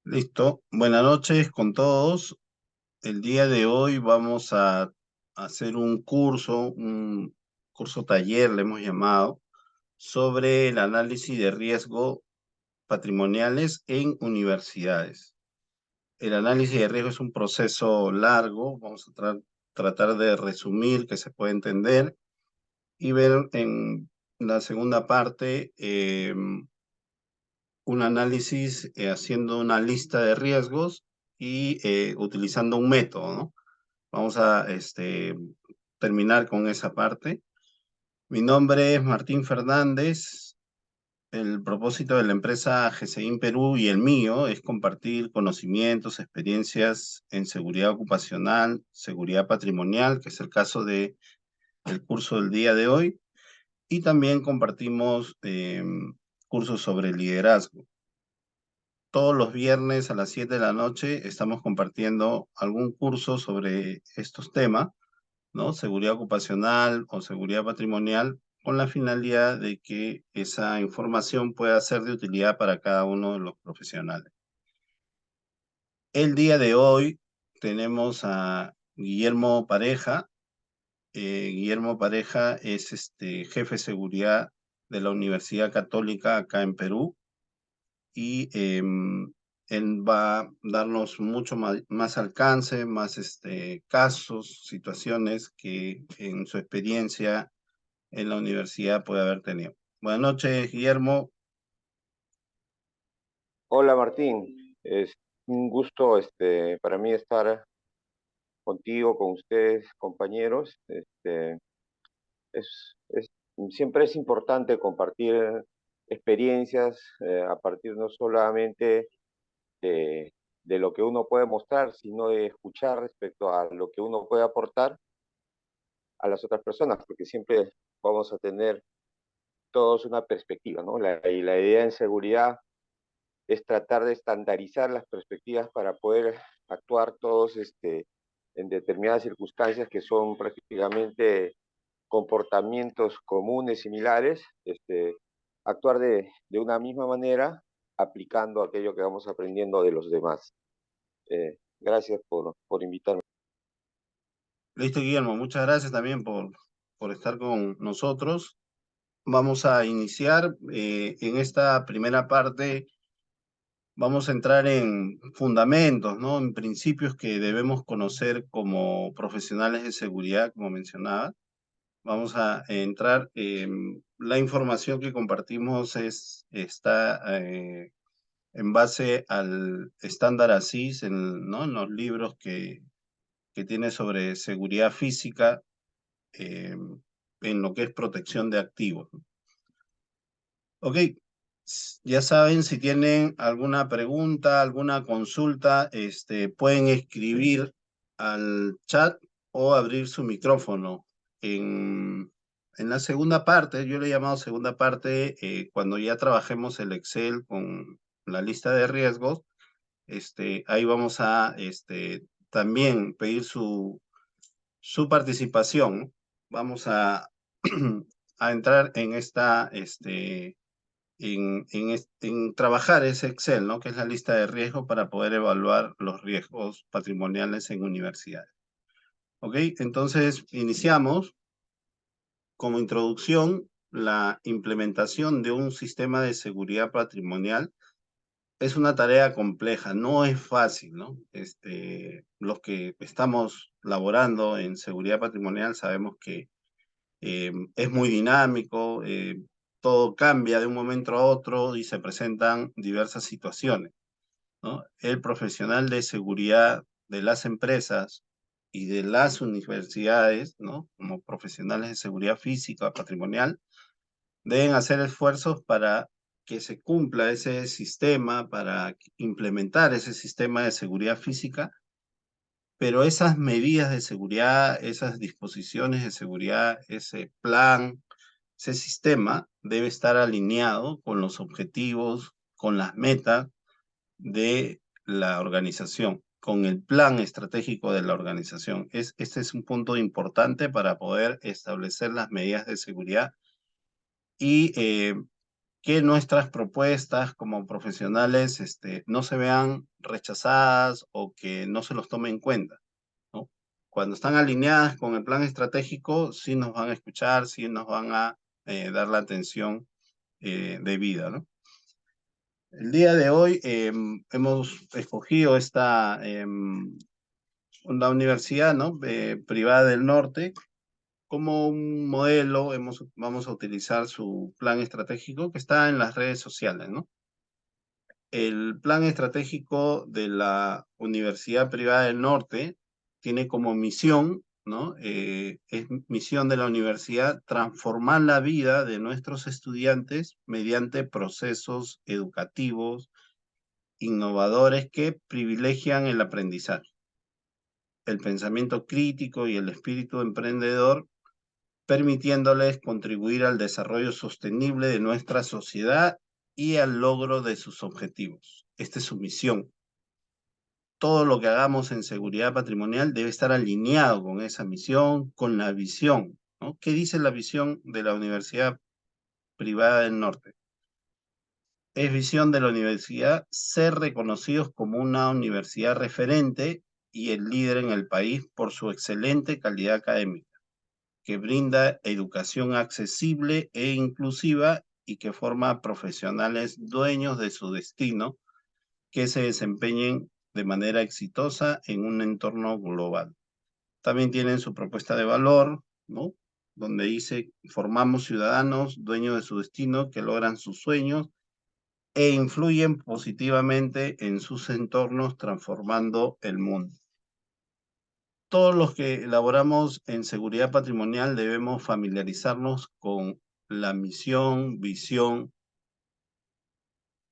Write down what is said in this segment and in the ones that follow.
Listo. Buenas noches con todos. El día de hoy vamos a hacer un curso taller, le hemos llamado, sobre el análisis de riesgo patrimoniales en universidades. El análisis de riesgo es un proceso largo, vamos a tratar de resumir, que se pueda entender, y ver en la segunda parte un análisis haciendo una lista de riesgos y utilizando un método, ¿no? Vamos a terminar con esa parte. Mi nombre es Martín Fernández. El propósito de la empresa GCIN Perú y el mío es compartir conocimientos, experiencias en seguridad ocupacional, seguridad patrimonial, que es el caso del curso del día de hoy, y también compartimos cursos sobre liderazgo. Todos los viernes a las 7 de la noche estamos compartiendo algún curso sobre estos temas, ¿no? Seguridad ocupacional o seguridad patrimonial, con la finalidad de que esa información pueda ser de utilidad para cada uno de los profesionales. El día de hoy tenemos a Guillermo Pareja. Guillermo Pareja es jefe de seguridad de la Universidad Católica acá en Perú y él va a darnos mucho más alcance, más casos, situaciones que en su experiencia en la universidad puede haber tenido. Buenas noches, Guillermo. Hola Martín, es un gusto para mí estar contigo, con ustedes, compañeros. Es, siempre es importante compartir experiencias a partir no solamente de lo que uno puede mostrar, sino de escuchar respecto a lo que uno puede aportar a las otras personas, porque siempre vamos a tener todos una perspectiva, ¿no? Y la idea en seguridad es tratar de estandarizar las perspectivas para poder actuar todos en determinadas circunstancias que son prácticamente comportamientos comunes, similares, actuar de una misma manera aplicando aquello que vamos aprendiendo de los demás. Gracias por invitarme. Listo, Guillermo. Muchas gracias también por estar con nosotros. Vamos a iniciar en esta primera parte. Vamos a entrar en fundamentos, ¿no? En principios que debemos conocer como profesionales de seguridad, como mencionaba. Vamos a entrar. La información que compartimos está en base al estándar ASIS, ¿no? En los libros que tiene sobre seguridad física, eh, en lo que es protección de activos, ¿no? Ok, ya saben, si tienen alguna pregunta, alguna consulta, pueden escribir al chat o abrir su micrófono. En la segunda parte, yo le he llamado segunda parte, cuando ya trabajemos el Excel con la lista de riesgos, ahí vamos a también pedir su participación, ¿no? Vamos a, a entrar en en trabajar ese Excel, ¿no? Que es la lista de riesgos para poder evaluar los riesgos patrimoniales en universidades. ¿Ok? Entonces, iniciamos como introducción. La implementación de un sistema de seguridad patrimonial es una tarea compleja, no es fácil, ¿no? Los que estamos laborando en seguridad patrimonial sabemos que es muy dinámico, todo cambia de un momento a otro y se presentan diversas situaciones, ¿no? El profesional de seguridad de las empresas y de las universidades, ¿no? Como profesionales de seguridad física, patrimonial, deben hacer esfuerzos para que se cumpla ese sistema, para implementar ese sistema de seguridad física, pero esas medidas de seguridad, esas disposiciones de seguridad, ese plan, ese sistema debe estar alineado con los objetivos, con las metas de la organización, con el plan estratégico de la organización. Este es un punto importante para poder establecer las medidas de seguridad y que nuestras propuestas como profesionales no se vean rechazadas o que no se los tome en cuenta, ¿no? Cuando están alineadas con el plan estratégico, sí nos van a escuchar, sí nos van a dar la atención debida, ¿no? El día de hoy hemos escogido una universidad, ¿no? Privada del norte como un modelo. Vamos a utilizar su plan estratégico que está en las redes sociales, ¿no? El plan estratégico de la Universidad Privada del Norte tiene como misión, ¿no? Es misión de la universidad transformar la vida de nuestros estudiantes mediante procesos educativos innovadores que privilegian el aprendizaje, el pensamiento crítico y el espíritu emprendedor, permitiéndoles contribuir al desarrollo sostenible de nuestra sociedad y al logro de sus objetivos. Esta es su misión. Todo lo que hagamos en seguridad patrimonial debe estar alineado con esa misión, con la visión, ¿no? ¿Qué dice la visión de la Universidad Privada del Norte? Es visión de la universidad ser reconocidos como una universidad referente y el líder en el país por su excelente calidad académica, que brinda educación accesible e inclusiva y que forma profesionales dueños de su destino que se desempeñen de manera exitosa en un entorno global. También tienen su propuesta de valor, ¿no? Donde dice, formamos ciudadanos dueños de su destino que logran sus sueños e influyen positivamente en sus entornos transformando el mundo. Todos los que elaboramos en seguridad patrimonial debemos familiarizarnos con la misión, visión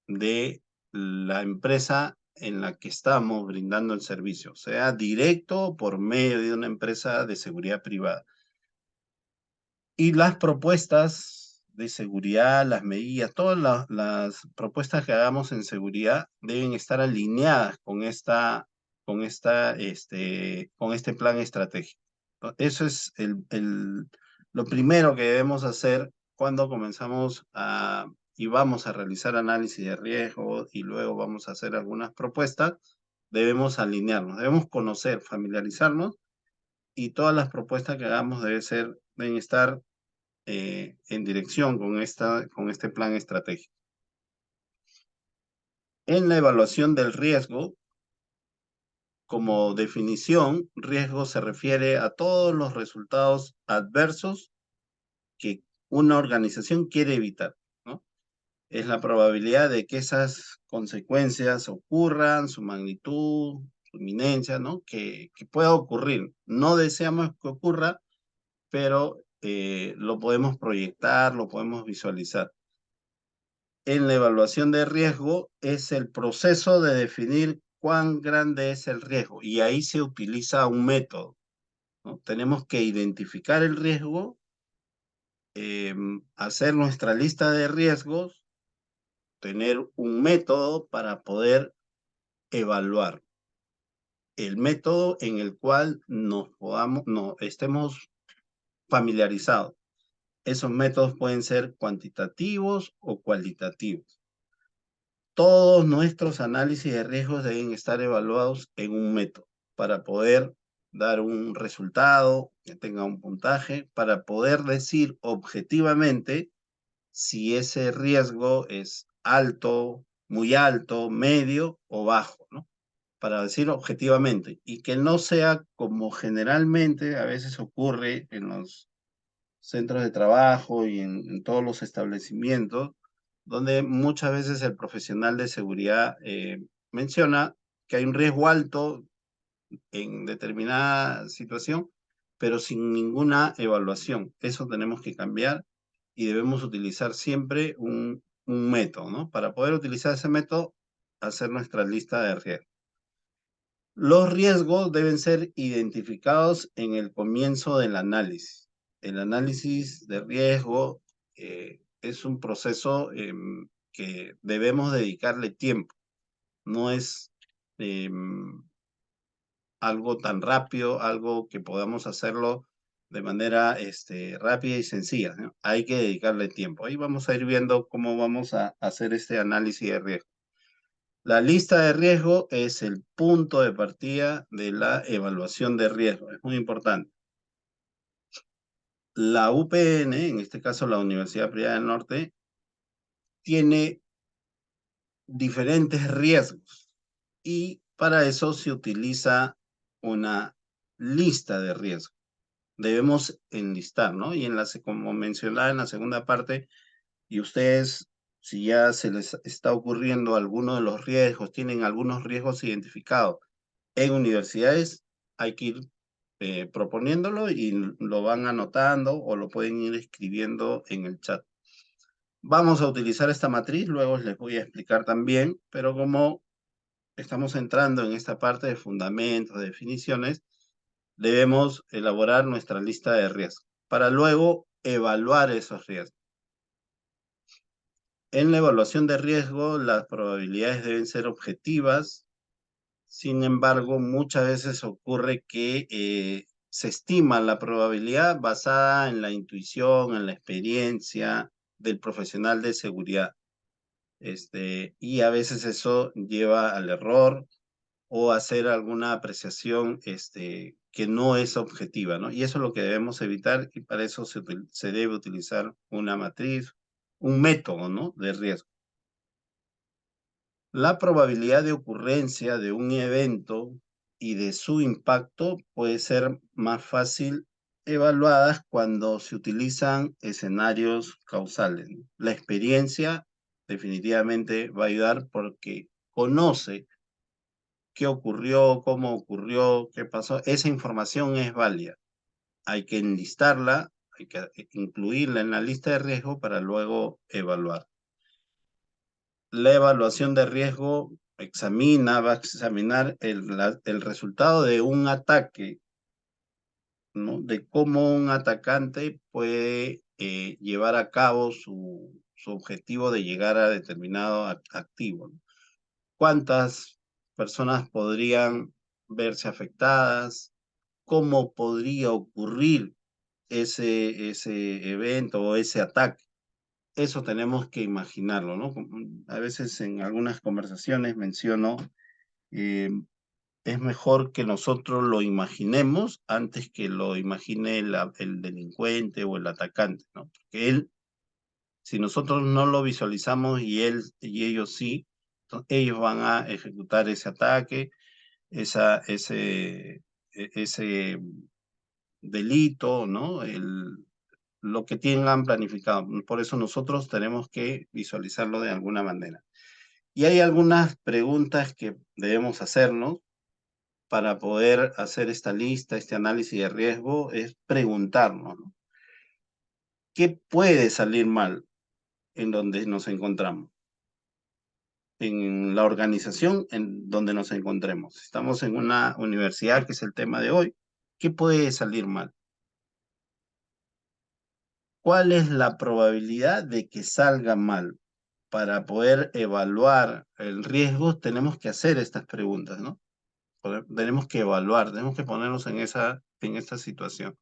de la empresa en la que estamos brindando el servicio, sea directo o por medio de una empresa de seguridad privada. Y las propuestas de seguridad, las medidas, todas las propuestas que hagamos en seguridad deben estar alineadas con este plan estratégico. Eso es lo primero que debemos hacer cuando comenzamos y vamos a realizar análisis de riesgo y luego vamos a hacer algunas propuestas. Debemos alinearnos, debemos conocer, familiarizarnos, y todas las propuestas que hagamos deben estar en dirección con este plan estratégico. En la evaluación del riesgo, como definición, riesgo se refiere a todos los resultados adversos que una organización quiere evitar, ¿no? Es la probabilidad de que esas consecuencias ocurran, su magnitud, su inminencia, ¿no? Que pueda ocurrir. No deseamos que ocurra, pero lo podemos proyectar, lo podemos visualizar. En la evaluación de riesgo es el proceso de definir cuán grande es el riesgo y ahí se utiliza un método, ¿no? Tenemos que identificar el riesgo, hacer nuestra lista de riesgos, tener un método para poder evaluar. El método en el cual nos estemos familiarizados. Esos métodos pueden ser cuantitativos o cualitativos. Todos nuestros análisis de riesgos deben estar evaluados en un método para poder dar un resultado que tenga un puntaje, para poder decir objetivamente si ese riesgo es alto, muy alto, medio o bajo, ¿no? Para decir objetivamente, y que no sea como generalmente a veces ocurre en los centros de trabajo y en todos los establecimientos, donde muchas veces el profesional de seguridad menciona que hay un riesgo alto en determinada situación, pero sin ninguna evaluación. Eso tenemos que cambiar y debemos utilizar siempre un método, ¿no? Para poder utilizar ese método, hacer nuestra lista de riesgos. Los riesgos deben ser identificados en el comienzo del análisis. El análisis de riesgo es un proceso que debemos dedicarle tiempo. No es algo tan rápido, algo que podamos hacerlo de manera rápida y sencilla, ¿no? Hay que dedicarle tiempo. Ahí vamos a ir viendo cómo vamos a hacer este análisis de riesgo. La lista de riesgo es el punto de partida de la evaluación de riesgo. Es muy importante. La UPN, en este caso la Universidad Privada del Norte, tiene diferentes riesgos y para eso se utiliza una lista de riesgos. Debemos enlistar, ¿no? Y como mencionaba en la segunda parte, y ustedes, si ya se les está ocurriendo alguno de los riesgos, tienen algunos riesgos identificados en universidades, hay que ir proponiéndolo y lo van anotando o lo pueden ir escribiendo en el chat. Vamos a utilizar esta matriz, luego les voy a explicar también, pero como estamos entrando en esta parte de fundamentos, de definiciones, debemos elaborar nuestra lista de riesgos para luego evaluar esos riesgos. En la evaluación de riesgo, las probabilidades deben ser objetivas. Sin embargo, muchas veces ocurre que se estima la probabilidad basada en la intuición, en la experiencia del profesional de seguridad. Y a veces eso lleva al error o hacer alguna apreciación que no es objetiva, ¿no? Y eso es lo que debemos evitar y para eso se debe utilizar una matriz, un método, ¿no? De riesgo. La probabilidad de ocurrencia de un evento y de su impacto puede ser más fácil evaluadas cuando se utilizan escenarios causales, ¿no? La experiencia definitivamente va a ayudar porque conoce qué ocurrió, cómo ocurrió, qué pasó. Esa información es válida. Hay que enlistarla, hay que incluirla en la lista de riesgo para luego evaluar. La evaluación de riesgo va a examinar el resultado de un ataque, ¿no? De cómo un atacante puede llevar a cabo su objetivo de llegar a determinado activo, ¿no? ¿Cuántas personas podrían verse afectadas? ¿Cómo podría ocurrir ese evento o ese ataque? Eso tenemos que imaginarlo, ¿no? A veces en algunas conversaciones menciono, eh, es mejor que nosotros lo imaginemos antes que lo imagine el delincuente o el atacante, ¿no? Porque si nosotros no lo visualizamos y ellos sí, ellos van a ejecutar ese ataque, ese delito, ¿no? Lo que tengan planificado. Por eso nosotros tenemos que visualizarlo de alguna manera. Y hay algunas preguntas que debemos hacernos para poder hacer esta lista, este análisis de riesgo, es preguntarnos, ¿no? ¿Qué puede salir mal en donde nos encontramos? En la organización en donde nos encontremos. Estamos en una universidad, que es el tema de hoy. ¿Qué puede salir mal? ¿Cuál es la probabilidad de que salga mal? Para poder evaluar el riesgo, tenemos que hacer estas preguntas, ¿no? Tenemos que evaluar, tenemos que ponernos en esta situación.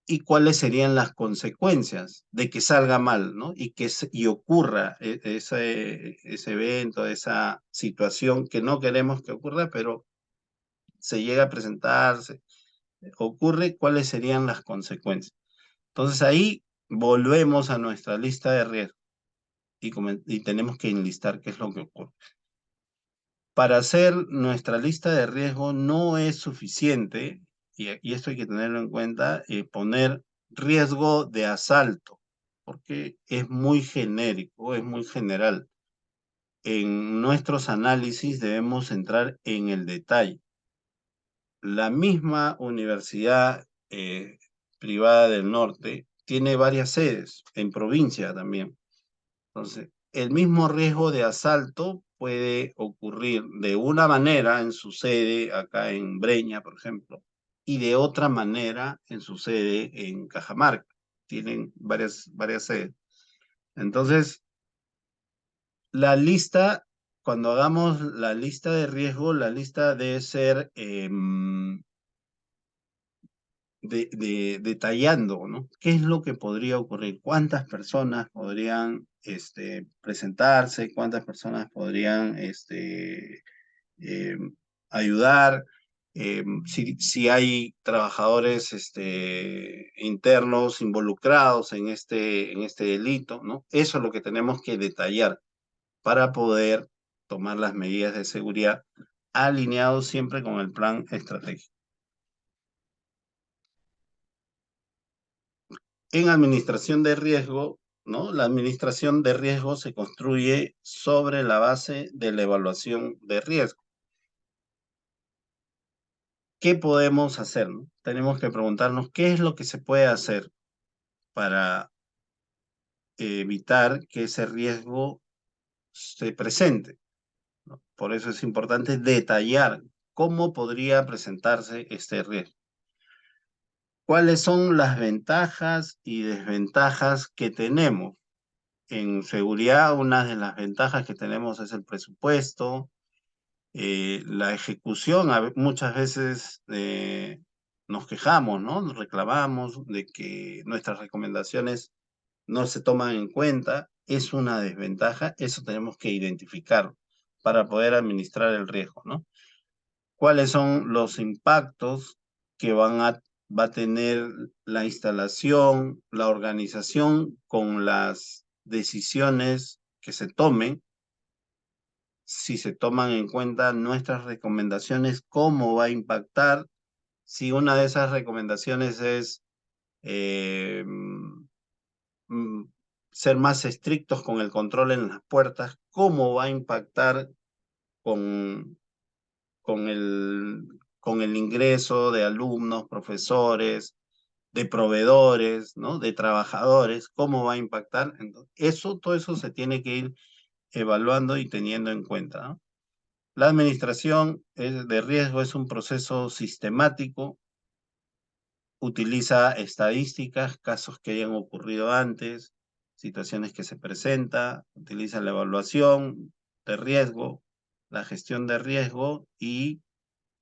¿Y cuáles serían las consecuencias de que salga mal, ¿no? Y ocurra ese evento, esa situación que no queremos que ocurra, pero se llega a presentarse, ocurre, ¿cuáles serían las consecuencias? Entonces ahí volvemos a nuestra lista de riesgos y tenemos que enlistar qué es lo que ocurre. Para hacer nuestra lista de riesgo no es suficiente, y esto hay que tenerlo en cuenta, poner riesgo de asalto, porque es muy genérico, es muy general. En nuestros análisis debemos entrar en el detalle. La misma Universidad Privada del Norte tiene varias sedes, en provincia también. Entonces, el mismo riesgo de asalto puede ocurrir de una manera en su sede, acá en Breña, por ejemplo, y de otra manera en su sede en Cajamarca. Tienen varias sedes. Entonces, la lista, cuando hagamos la lista de riesgo, la lista debe ser detallando, ¿no? ¿Qué es lo que podría ocurrir? ¿Cuántas personas podrían presentarse? ¿Cuántas personas podrían eh, ayudar? Si hay trabajadores internos involucrados en este delito, ¿no? Eso es lo que tenemos que detallar para poder tomar las medidas de seguridad alineados siempre con el plan estratégico. En administración de riesgo, ¿no? La administración de riesgo se construye sobre la base de la evaluación de riesgo. ¿Qué podemos hacer, no? Tenemos que preguntarnos qué es lo que se puede hacer para evitar que ese riesgo se presente, ¿no? Por eso es importante detallar cómo podría presentarse este riesgo. ¿Cuáles son las ventajas y desventajas que tenemos? En seguridad, una de las ventajas que tenemos es el presupuesto, la ejecución. Muchas veces nos quejamos, ¿no? Nos reclamamos de que nuestras recomendaciones no se toman en cuenta. Es una desventaja, eso tenemos que identificar para poder administrar el riesgo, ¿no? ¿Cuáles son los impactos que va a tener la instalación, la organización con las decisiones que se tomen? Si se toman en cuenta nuestras recomendaciones, cómo va a impactar. Si una de esas recomendaciones es eh, mm, ser más estrictos con el control en las puertas, cómo va a impactar con, con el ingreso de alumnos, profesores, de proveedores, ¿no? De trabajadores, cómo va a impactar. Entonces, todo eso se tiene que ir evaluando y teniendo en cuenta, ¿no? La administración de riesgo es un proceso sistemático, utiliza estadísticas, casos que hayan ocurrido antes, situaciones que se presentan, utiliza la evaluación de riesgo, la gestión de riesgo y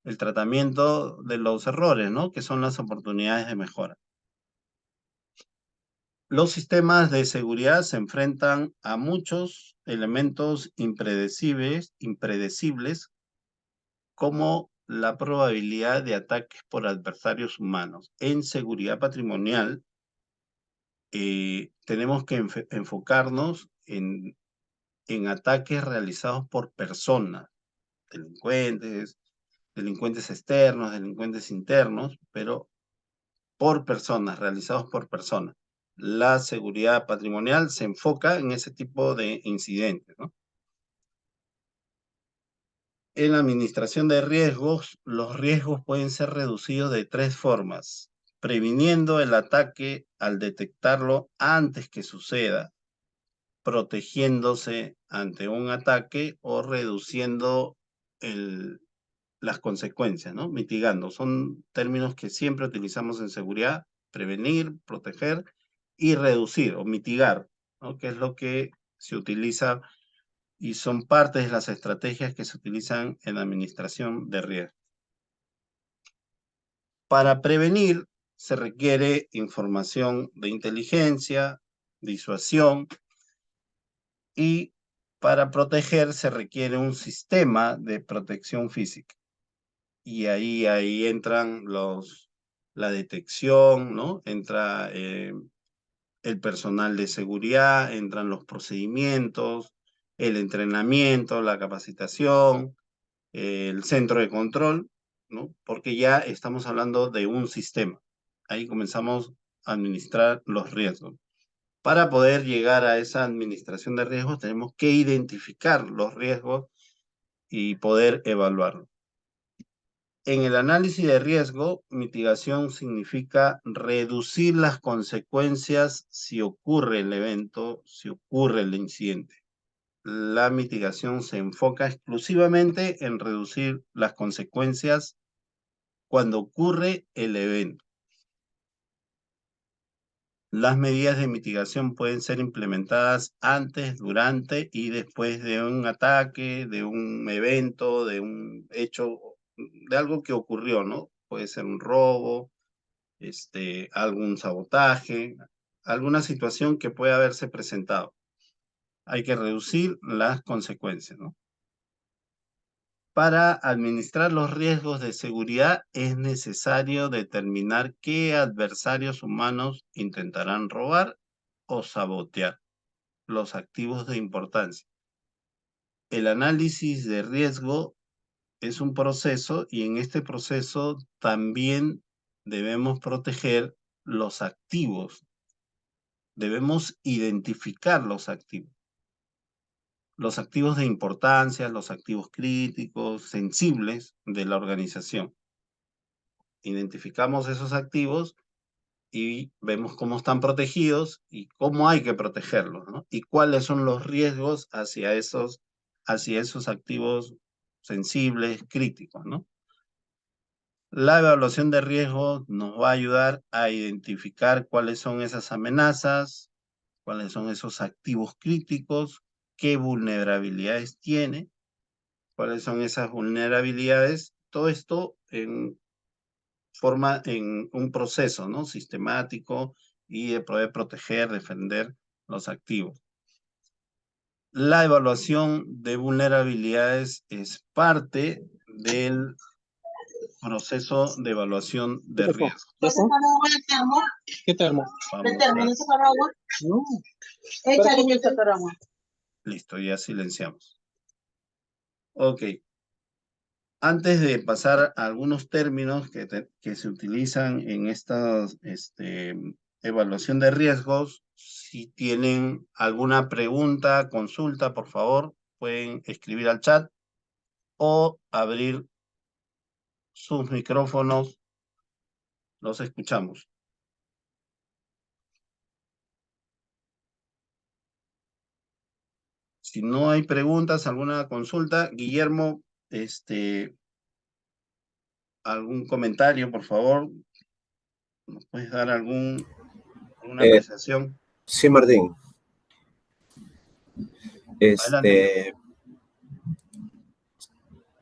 el tratamiento de los errores, ¿no? Que son las oportunidades de mejora. Los sistemas de seguridad se enfrentan a muchos elementos impredecibles como la probabilidad de ataques por adversarios humanos. En seguridad patrimonial, tenemos que enfocarnos en ataques realizados por personas, delincuentes, delincuentes externos, delincuentes internos, pero por personas, realizados por personas. La seguridad patrimonial se enfoca en ese tipo de incidentes, ¿no? En la administración de riesgos, los riesgos pueden ser reducidos de tres formas: previniendo el ataque al detectarlo antes que suceda, protegiéndose ante un ataque o reduciendo las consecuencias, ¿no? Mitigando. Son términos que siempre utilizamos en seguridad: prevenir, proteger y reducir o mitigar, ¿no? Que es lo que se utiliza y son parte de las estrategias que se utilizan en la administración de riesgo. Para prevenir se requiere información de inteligencia, disuasión, y para proteger se requiere un sistema de protección física. Y ahí entran la detección, ¿no? Entra el personal de seguridad, entran los procedimientos, el entrenamiento, la capacitación, el centro de control, ¿no? Porque ya estamos hablando de un sistema. Ahí comenzamos a administrar los riesgos. Para poder llegar a esa administración de riesgos, tenemos que identificar los riesgos y poder evaluarlos. En el análisis de riesgo, mitigación significa reducir las consecuencias si ocurre el evento, si ocurre el incidente. La mitigación se enfoca exclusivamente en reducir las consecuencias cuando ocurre el evento. Las medidas de mitigación pueden ser implementadas antes, durante y después de un ataque, de un evento, de un hecho, de algo que ocurrió, ¿no? Puede ser un robo, algún sabotaje, alguna situación que pueda haberse presentado. Hay que reducir las consecuencias, ¿no? Para administrar los riesgos de seguridad es necesario determinar qué adversarios humanos intentarán robar o sabotear los activos de importancia. El análisis de riesgo es un proceso y en este proceso también debemos proteger los activos. Debemos identificar los activos de importancia, los activos críticos, sensibles de la organización. Identificamos esos activos y vemos cómo están protegidos y cómo hay que protegerlos, ¿no? Y cuáles son los riesgos hacia esos activos sensibles, críticos, ¿no? La evaluación de riesgo nos va a ayudar a identificar cuáles son esas amenazas, cuáles son esos activos críticos, qué vulnerabilidades tiene, cuáles son esas vulnerabilidades. Todo esto en un proceso, ¿no? Sistemático y de poder proteger, defender los activos. La evaluación de vulnerabilidades es parte del proceso de evaluación de riesgo. ¿Qué termo? Vamos ¿No sacar agua? No. Échale sacar agua. Listo, ya silenciamos. Ok. Antes de pasar a algunos términos que se utilizan en esta evaluación de riesgos, si tienen alguna pregunta, consulta, por favor, pueden escribir al chat o abrir sus micrófonos. Los escuchamos. Si no hay preguntas, alguna consulta, Guillermo, algún comentario, por favor. ¿Nos puedes dar alguna apreciación? Sí, Martín. Adelante.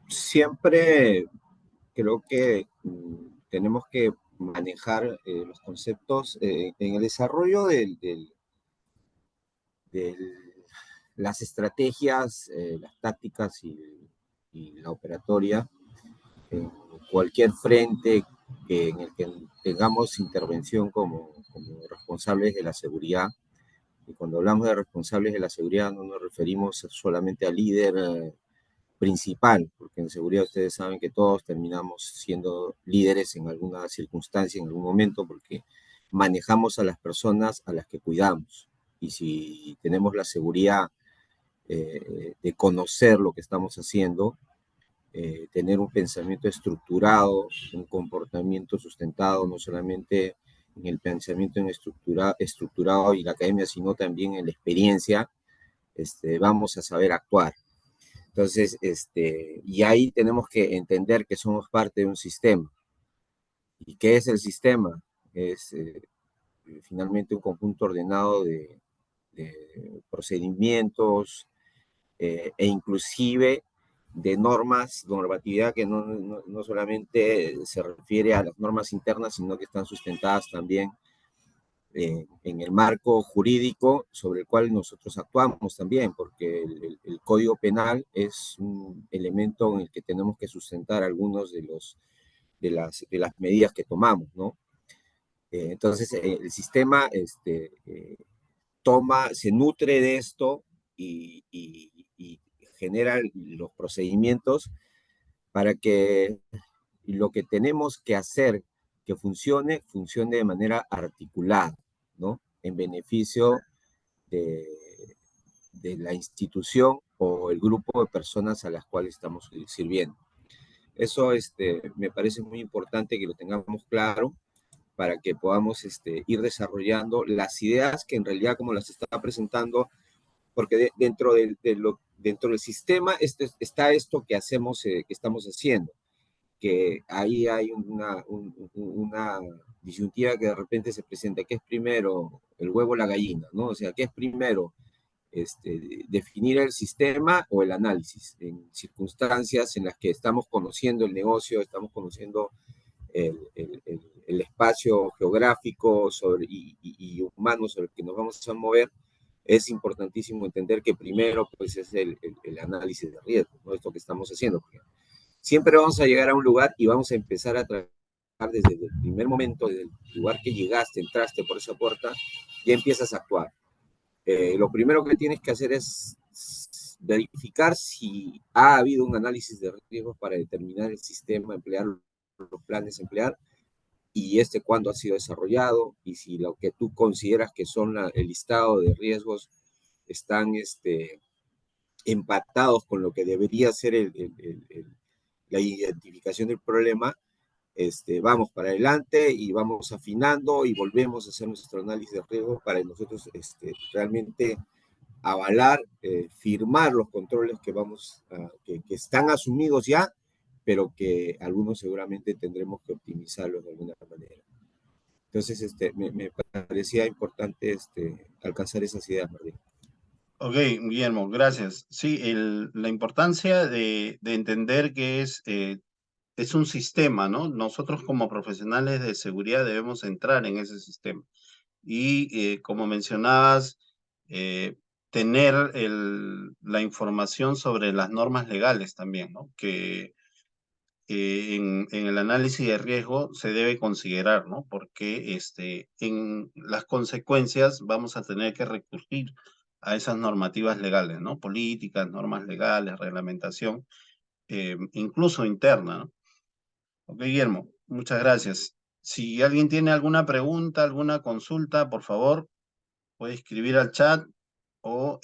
Siempre creo que tenemos que manejar los conceptos en el desarrollo de las estrategias, las tácticas y la operatoria en cualquier frente en el que tengamos intervención como responsables de la seguridad. Y cuando hablamos de responsables de la seguridad no nos referimos solamente al líder principal, porque en seguridad ustedes saben que todos terminamos siendo líderes en alguna circunstancia, en algún momento, porque manejamos a las personas a las que cuidamos. Y si tenemos la seguridad de conocer lo que estamos haciendo, tener un pensamiento estructurado, un comportamiento sustentado, no solamente en el pensamiento estructurado y la academia, sino también en la experiencia, vamos a saber actuar. Entonces, y ahí tenemos que entender que somos parte de un sistema. ¿Y qué es el sistema? Es finalmente un conjunto ordenado de procedimientos e inclusive de normatividad que no solamente se refiere a las normas internas, sino que están sustentadas también en el marco jurídico sobre el cual nosotros actuamos también, porque el Código Penal es un elemento en el que tenemos que sustentar algunos de las medidas que tomamos, ¿no? Entonces, el sistema se nutre de esto y genera los procedimientos para que lo que tenemos que hacer que funcione de manera articulada, ¿no? En beneficio de, de la institución o el grupo de personas a las cuales estamos sirviendo. Eso me parece muy importante que lo tengamos claro para que podamos ir desarrollando las ideas que en realidad, como las está presentando, porque dentro del sistema está esto que hacemos, que estamos haciendo, que ahí hay una disyuntiva que de repente se presenta, ¿qué es primero el huevo o la gallina? ¿No? O sea, ¿qué es primero? Definir el sistema o el análisis en circunstancias en las que estamos conociendo el negocio, estamos conociendo el espacio geográfico y humano sobre el que nos vamos a mover, es importantísimo entender que primero pues, es el análisis de riesgo, ¿no? Esto que estamos haciendo. Porque siempre vamos a llegar a un lugar y vamos a empezar a trabajar desde el primer momento, desde el lugar que llegaste, entraste por esa puerta, ya empiezas a actuar. Lo primero que tienes que hacer es verificar si ha habido un análisis de riesgos para determinar el sistema, emplear los planes, emplear, y cuándo ha sido desarrollado, y si lo que tú consideras que son el listado de riesgos están empatados con lo que debería ser la identificación del problema, vamos para adelante y vamos afinando y volvemos a hacer nuestro análisis de riesgo para nosotros realmente avalar, firmar los controles que están asumidos ya, pero que algunos seguramente tendremos que optimizarlos de alguna manera. Entonces, me parecía importante alcanzar esas ideas, Martín. Ok, Guillermo, gracias. Sí, la importancia de entender que es un sistema, ¿no? Nosotros como profesionales de seguridad debemos entrar en ese sistema. Y como mencionabas, tener la información sobre las normas legales también, ¿no? Que en el análisis de riesgo se debe considerar, ¿no? Porque en las consecuencias vamos a tener que recurrir a esas normativas legales, ¿no? Políticas, normas legales, reglamentación, incluso interna, ¿no? Ok, Guillermo, muchas gracias. Si alguien tiene alguna pregunta, alguna consulta, por favor, puede escribir al chat o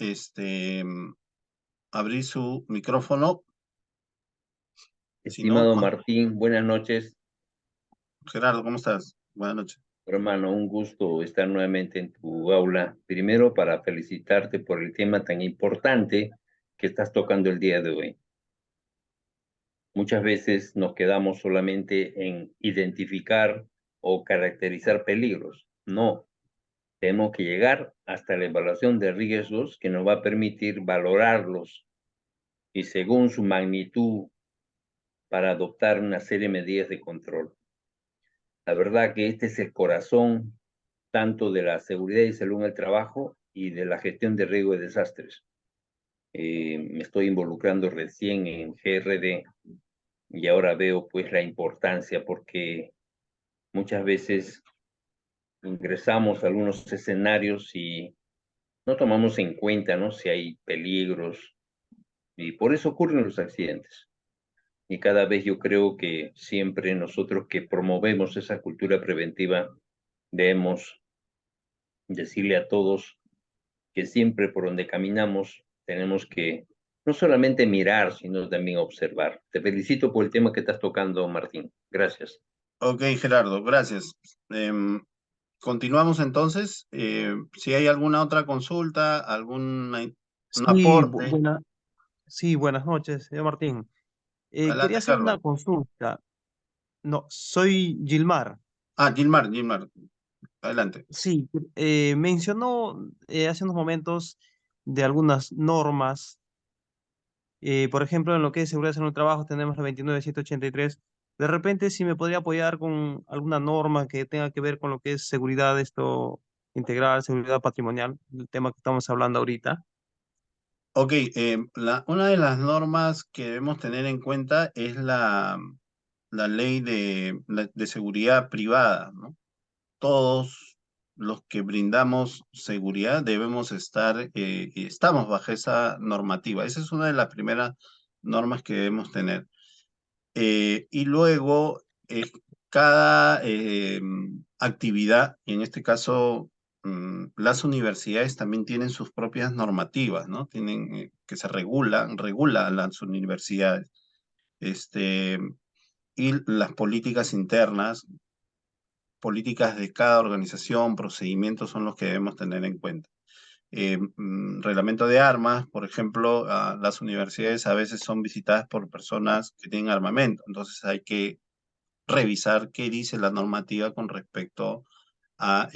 abrir su micrófono. Si no, Estimado Martín, buenas noches. Gerardo, ¿cómo estás? Buenas noches. Hermano, un gusto estar nuevamente en tu aula. Primero, para felicitarte por el tema tan importante que estás tocando el día de hoy. Muchas veces nos quedamos solamente en identificar o caracterizar peligros. No, tenemos que llegar hasta la evaluación de riesgos que nos va a permitir valorarlos y según su magnitud para adoptar una serie de medidas de control. La verdad que este es el corazón tanto de la seguridad y salud en el trabajo y de la gestión de riesgo de desastres. Me estoy involucrando recién en GRD y ahora veo pues la importancia porque muchas veces ingresamos a algunos escenarios y no tomamos en cuenta, ¿no? Si hay peligros y por eso ocurren los accidentes. Y cada vez yo creo que siempre nosotros que promovemos esa cultura preventiva debemos decirle a todos que siempre por donde caminamos tenemos que no solamente mirar, sino también observar. Te felicito por el tema que estás tocando, Martín. Gracias. Ok, Gerardo, gracias. Continuamos entonces. Si hay alguna otra consulta, un Sí, aporte, buenas noches, señor Martín. Quería adelante, hacer una Carlos. consulta. No, soy Gilmar. Ah, Gilmar, adelante. Sí, mencionó hace unos momentos de algunas normas. Por ejemplo, en lo que es seguridad en el trabajo tenemos la 29783. De repente, si me podría apoyar con alguna norma que tenga que ver con lo que es seguridad, esto integral, seguridad patrimonial, el tema que estamos hablando ahorita. Ok, una de las normas que debemos tener en cuenta es la ley de seguridad privada, ¿no? Todos los que brindamos seguridad debemos estamos bajo esa normativa. Esa es una de las primeras normas que debemos tener. Y luego, cada actividad, y en este caso, las universidades también tienen sus propias normativas, ¿no? Tienen que se regulan las universidades. Este, y las políticas internas, políticas de cada organización, procedimientos son los que debemos tener en cuenta. Reglamento de armas, por ejemplo, las universidades a veces son visitadas por personas que tienen armamento, entonces hay que revisar qué dice la normativa con respecto a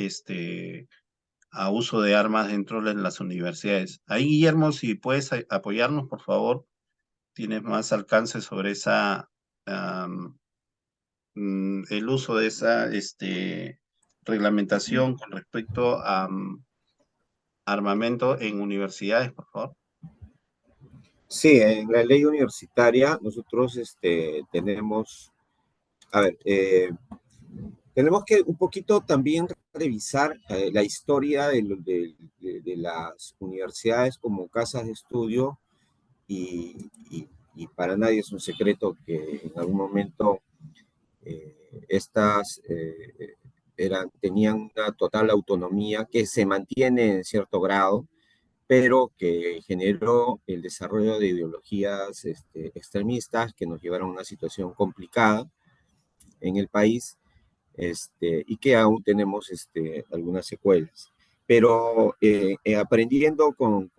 a uso de armas dentro de las universidades. Ahí, Guillermo, si puedes apoyarnos, por favor, tienes más alcance sobre esa, el uso de esa reglamentación con respecto a armamento en universidades, por favor? Sí, en la ley universitaria nosotros tenemos, a ver, tenemos que un poquito también revisar la historia de las universidades como casas de estudio y para nadie es un secreto que en algún momento estas tenían una total autonomía que se mantiene en cierto grado, pero que generó el desarrollo de ideologías extremistas que nos llevaron a una situación complicada en el país, y que aún tenemos algunas secuelas. Pero aprendiendo con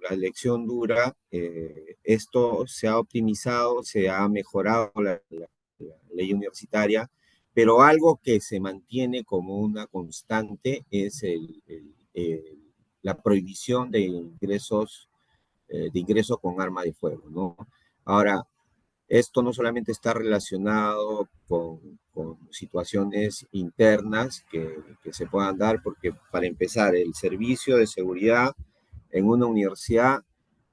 la lección dura, esto se ha optimizado, se ha mejorado la ley universitaria, pero algo que se mantiene como una constante es la prohibición de ingreso con arma de fuego, ¿no? Ahora, esto no solamente está relacionado con situaciones internas que se puedan dar, porque para empezar, el servicio de seguridad en una universidad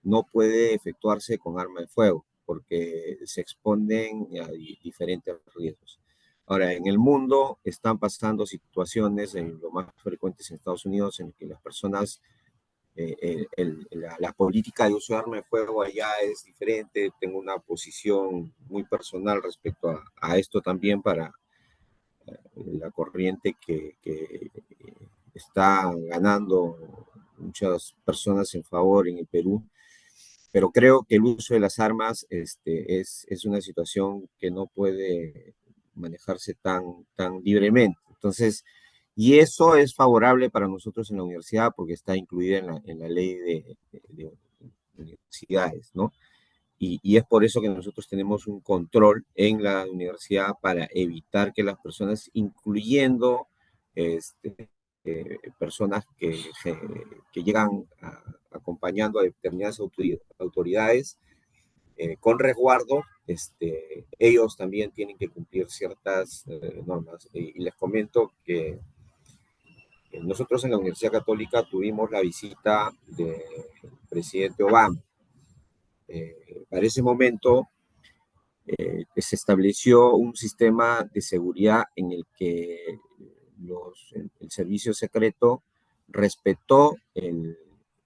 no puede efectuarse con arma de fuego, porque se exponen a diferentes riesgos. Ahora, en el mundo están pasando situaciones, lo más frecuentes en Estados Unidos, en que las personas la política de uso de arma de fuego allá es diferente. Tengo una posición muy personal respecto a esto también para la corriente que está ganando muchas personas en favor en el Perú. Pero creo que el uso de las armas es una situación que no puede manejarse tan libremente. Entonces, y eso es favorable para nosotros en la universidad porque está incluida en la ley de universidades, ¿no? Y es por eso que nosotros tenemos un control en la universidad para evitar que las personas, incluyendo personas que llegan acompañando a determinadas autoridades, con resguardo, ellos también tienen que cumplir ciertas normas. Y les comento que nosotros en la Universidad Católica tuvimos la visita del presidente Obama. Para ese momento se estableció un sistema de seguridad en el que el servicio secreto respetó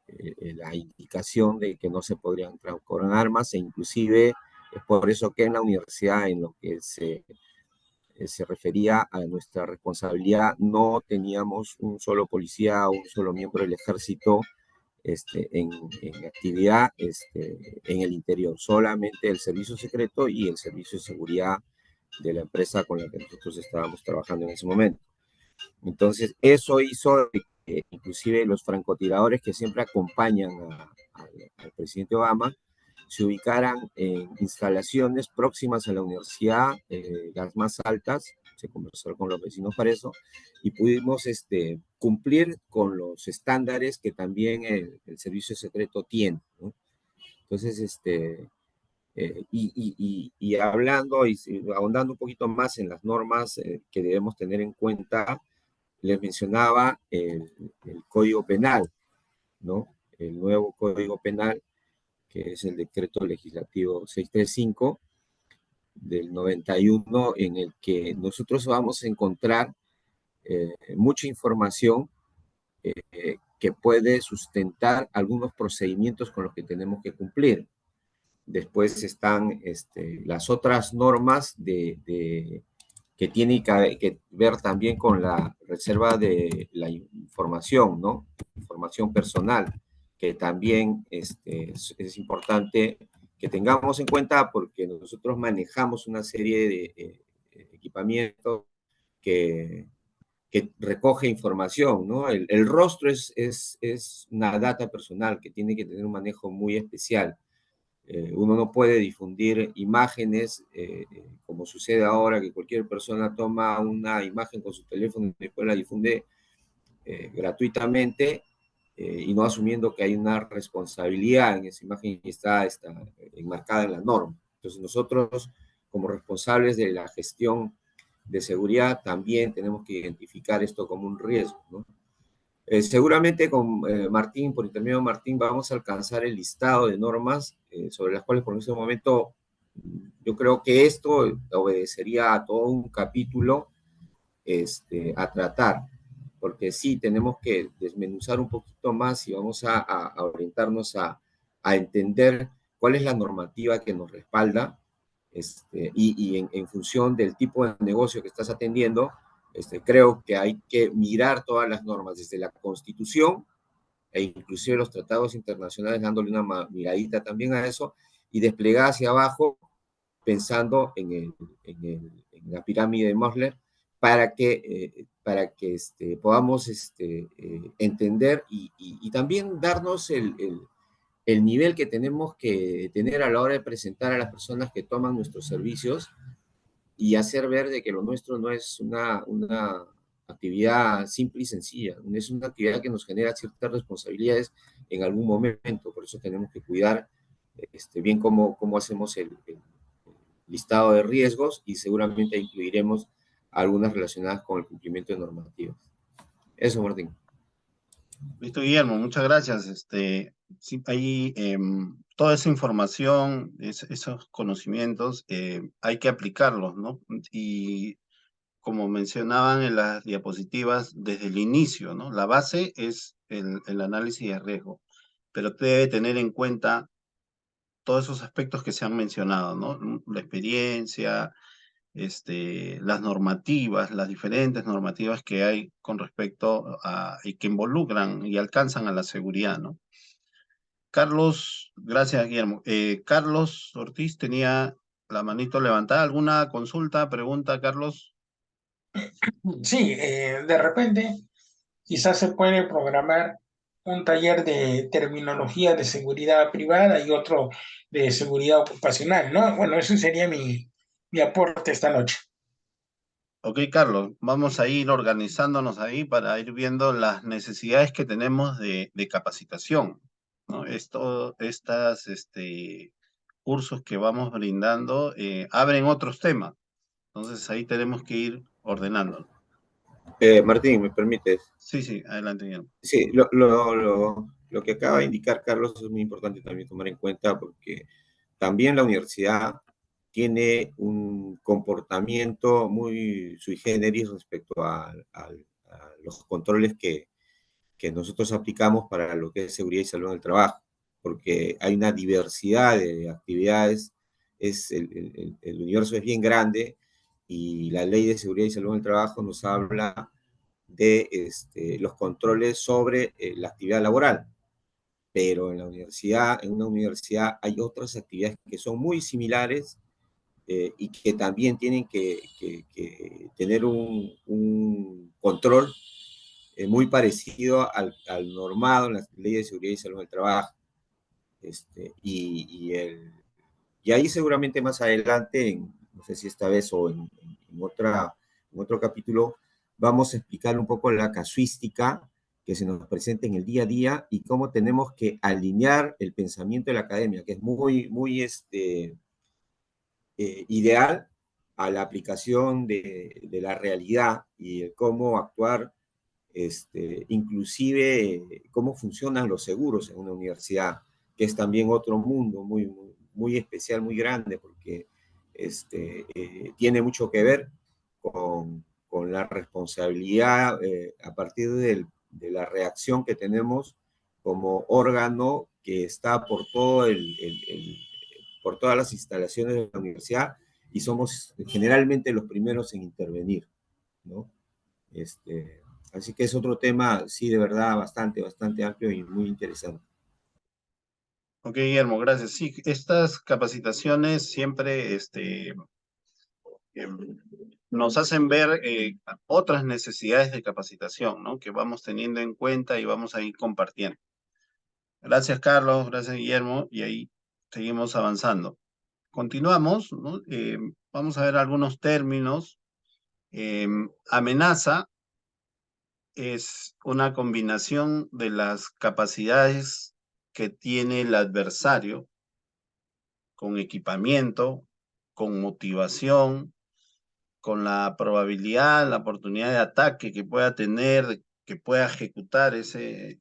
la indicación de que no se podrían entrar con armas, e inclusive es por eso que en la universidad, en lo que se refería a nuestra responsabilidad, no teníamos un solo policía o un solo miembro del ejército en actividad en el interior, solamente el servicio secreto y el servicio de seguridad de la empresa con la que nosotros estábamos trabajando en ese momento. Entonces, eso hizo que inclusive los francotiradores que siempre acompañan al presidente Obama se ubicaran en instalaciones próximas a la universidad, las más altas. Se conversó con los vecinos para eso, y pudimos cumplir con los estándares que también el servicio secreto tiene, ¿no? Entonces, y hablando y ahondando un poquito más en las normas que debemos tener en cuenta, les mencionaba el Código Penal, ¿no? El nuevo Código Penal, que es el decreto legislativo 635 del 91, en el que nosotros vamos a encontrar mucha información que puede sustentar algunos procedimientos con los que tenemos que cumplir. Después están las otras normas que tienen que ver también con la reserva de la información, ¿no? Información personal, que también es importante que tengamos en cuenta porque nosotros manejamos una serie de equipamientos que recoge información, ¿no? El rostro es una data personal que tiene que tener un manejo muy especial. Uno no puede difundir imágenes, como sucede ahora, que cualquier persona toma una imagen con su teléfono y después la difunde gratuitamente, y no asumiendo que hay una responsabilidad en esa imagen y está enmarcada en la norma. Entonces nosotros, como responsables de la gestión de seguridad, también tenemos que identificar esto como un riesgo, ¿no? Seguramente con Martín, por intermedio de Martín, vamos a alcanzar el listado de normas sobre las cuales por ese momento yo creo que esto obedecería a todo un capítulo a tratar, porque sí, tenemos que desmenuzar un poquito más y vamos a orientarnos a entender cuál es la normativa que nos respalda y en función del tipo de negocio que estás atendiendo, creo que hay que mirar todas las normas desde la Constitución e inclusive los tratados internacionales, dándole una miradita también a eso y desplegar hacia abajo pensando en la pirámide de Maslow para que podamos entender y también darnos el nivel que tenemos que tener a la hora de presentar a las personas que toman nuestros servicios y hacer ver de que lo nuestro no es una actividad simple y sencilla, es una actividad que nos genera ciertas responsabilidades en algún momento, por eso tenemos que cuidar bien cómo hacemos el listado de riesgos y seguramente incluiremos algunas relacionadas con el cumplimiento de normativas. Eso, Martín. Listo, Guillermo, muchas gracias. Sí, ahí toda esa información, esos conocimientos, hay que aplicarlos, ¿no? Y como mencionaban en las diapositivas, desde el inicio, ¿no? La base es el análisis de riesgo, pero debe tener en cuenta todos esos aspectos que se han mencionado, ¿no? La experiencia, las normativas, las diferentes normativas que hay con respecto a, y que involucran y alcanzan a la seguridad, ¿no? Carlos, gracias, Guillermo. Carlos Ortiz tenía la manito levantada. ¿Alguna consulta, pregunta, Carlos? Sí, de repente quizás se puede programar un taller de terminología de seguridad privada y otro de seguridad ocupacional, ¿no? Bueno, eso sería mi aporte esta noche. Ok, Carlos, vamos a ir organizándonos ahí para ir viendo las necesidades que tenemos de capacitación, ¿no? Cursos que vamos brindando abren otros temas, entonces ahí tenemos que ir ordenando. Martín, ¿me permites? Sí, sí, adelante, Guillermo. Sí, lo que acaba de indicar Carlos es muy importante también tomar en cuenta porque también la universidad tiene un comportamiento muy sui generis respecto a los controles que nosotros aplicamos para lo que es seguridad y salud en el trabajo, porque hay una diversidad de actividades, el universo es bien grande y la ley de seguridad y salud en el trabajo nos habla de los controles sobre la actividad laboral. Pero en una universidad hay otras actividades que son muy similares y que también tienen que tener un control muy parecido al normado en las leyes de seguridad y salud del trabajo. Y ahí seguramente más adelante, no sé si esta vez o en otro capítulo, vamos a explicar un poco la casuística que se nos presenta en el día a día y cómo tenemos que alinear el pensamiento de la academia, que es muy ideal a la aplicación de la realidad y de cómo actuar, inclusive cómo funcionan los seguros en una universidad, que es también otro mundo muy especial, muy grande, porque tiene mucho que ver con la responsabilidad a partir de la reacción que tenemos como órgano que está por todas las instalaciones de la universidad y somos generalmente los primeros en intervenir, ¿no? Así que es otro tema, sí, de verdad, bastante amplio y muy interesante. Ok, Guillermo, gracias. Sí, estas capacitaciones siempre nos hacen ver otras necesidades de capacitación, ¿no? Que vamos teniendo en cuenta y vamos a ir compartiendo. Gracias, Carlos, gracias, Guillermo, y ahí seguimos avanzando. Continuamos, ¿no? Vamos a ver algunos términos. Amenaza es una combinación de las capacidades que tiene el adversario con equipamiento, con motivación con la probabilidad, la oportunidad de ataque que pueda tener, que pueda ejecutar ese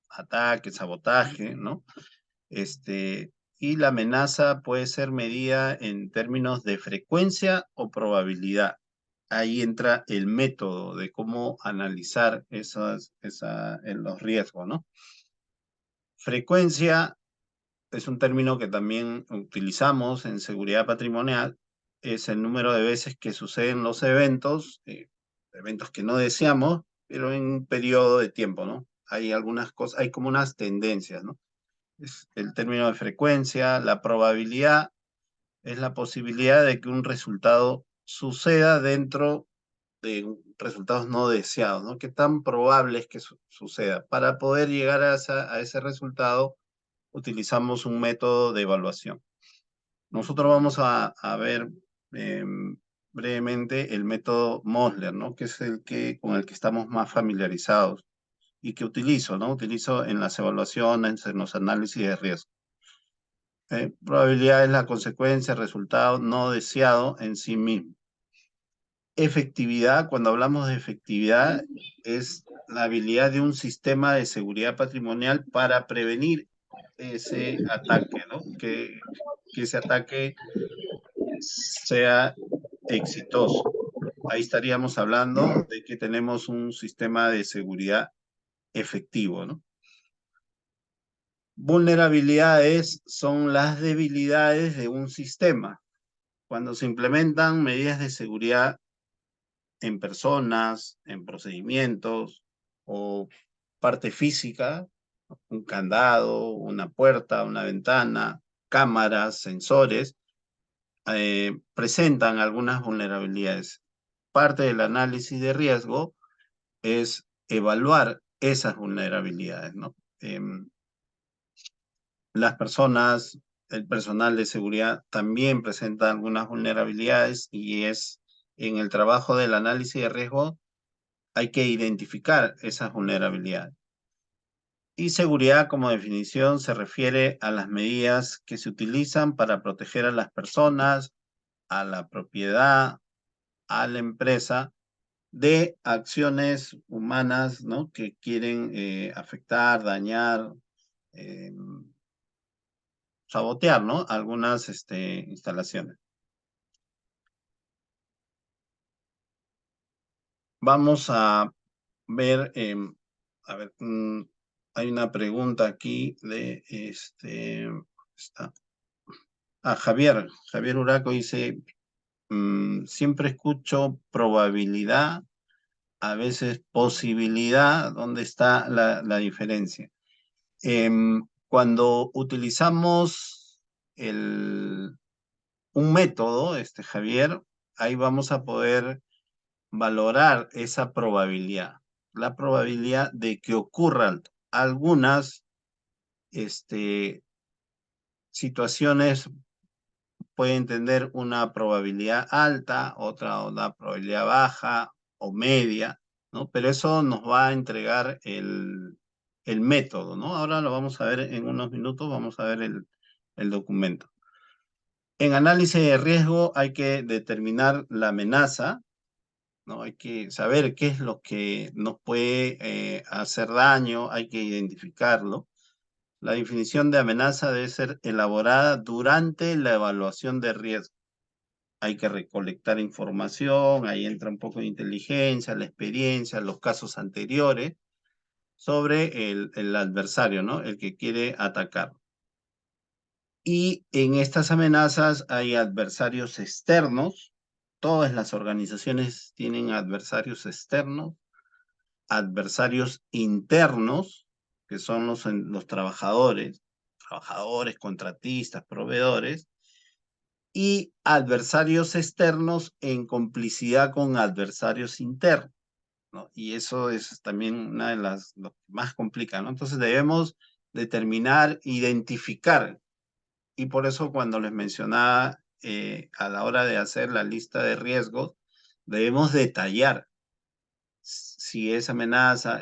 ataque, sabotaje, ¿no? Y la amenaza puede ser medida en términos de frecuencia o probabilidad. Ahí entra el método de cómo analizar los riesgos, ¿no? Frecuencia es un término que también utilizamos en seguridad patrimonial, es el número de veces que suceden los eventos, eventos que no deseamos, pero en un periodo de tiempo, ¿no? Hay algunas cosas, hay como unas tendencias, ¿no? Es el término de frecuencia. La probabilidad es la posibilidad de que un resultado suceda dentro de resultados no deseados, ¿no? ¿Qué tan probable es que suceda? Para poder llegar a ese resultado, utilizamos un método de evaluación. Nosotros vamos a ver brevemente el método Mosler, ¿no? Que es con el que estamos más familiarizados y que utilizo, ¿no? Utilizo en las evaluaciones, en los análisis de riesgo. Probabilidad es la consecuencia, resultado no deseado en sí mismo. Efectividad, cuando hablamos de efectividad, es la habilidad de un sistema de seguridad patrimonial para prevenir ese ataque, ¿no? Que ese ataque sea exitoso. Ahí estaríamos hablando de que tenemos un sistema de seguridad efectivo, ¿no? Vulnerabilidades son las debilidades de un sistema. Cuando se implementan medidas de seguridad en personas, en procedimientos o parte física, un candado, una puerta, una ventana, cámaras, sensores, presentan algunas vulnerabilidades. Parte del análisis de riesgo es evaluar esas vulnerabilidades, ¿no? Las personas, el personal de seguridad también presenta algunas vulnerabilidades y es en el trabajo del análisis de riesgo hay que identificar esas vulnerabilidades. Y seguridad, como definición, se refiere a las medidas que se utilizan para proteger a las personas, a la propiedad, a la empresa, de acciones humanas, ¿no? Que quieren afectar, dañar, sabotear, ¿no? Algunas instalaciones. Vamos a ver, hay una pregunta aquí de Javier Uraco dice, siempre escucho probabilidad, a veces posibilidad, ¿dónde está la diferencia? Cuando utilizamos un método, Javier, ahí vamos a poder valorar esa probabilidad, la probabilidad de que ocurran algunas situaciones. Pueden tener una probabilidad alta, otra una probabilidad baja o media, ¿no? Pero eso nos va a entregar el método, ¿no? Ahora lo vamos a ver en unos minutos, vamos a ver el documento. En análisis de riesgo hay que determinar la amenaza, ¿no? Hay que saber qué es lo que nos puede hacer daño, hay que identificarlo. La definición de amenaza debe ser elaborada durante la evaluación de riesgo. Hay que recolectar información, ahí entra un poco de inteligencia, la experiencia, los casos anteriores sobre el adversario, ¿no? El que quiere atacar. Y en estas amenazas hay adversarios externos. Todas las organizaciones tienen adversarios externos, adversarios internos, que son los trabajadores, contratistas, proveedores, y adversarios externos en complicidad con adversarios internos, ¿no? Y eso es también una de lo que más complica, ¿no? Entonces debemos determinar, identificar, y por eso cuando les mencionaba a la hora de hacer la lista de riesgos, debemos detallar si es amenaza,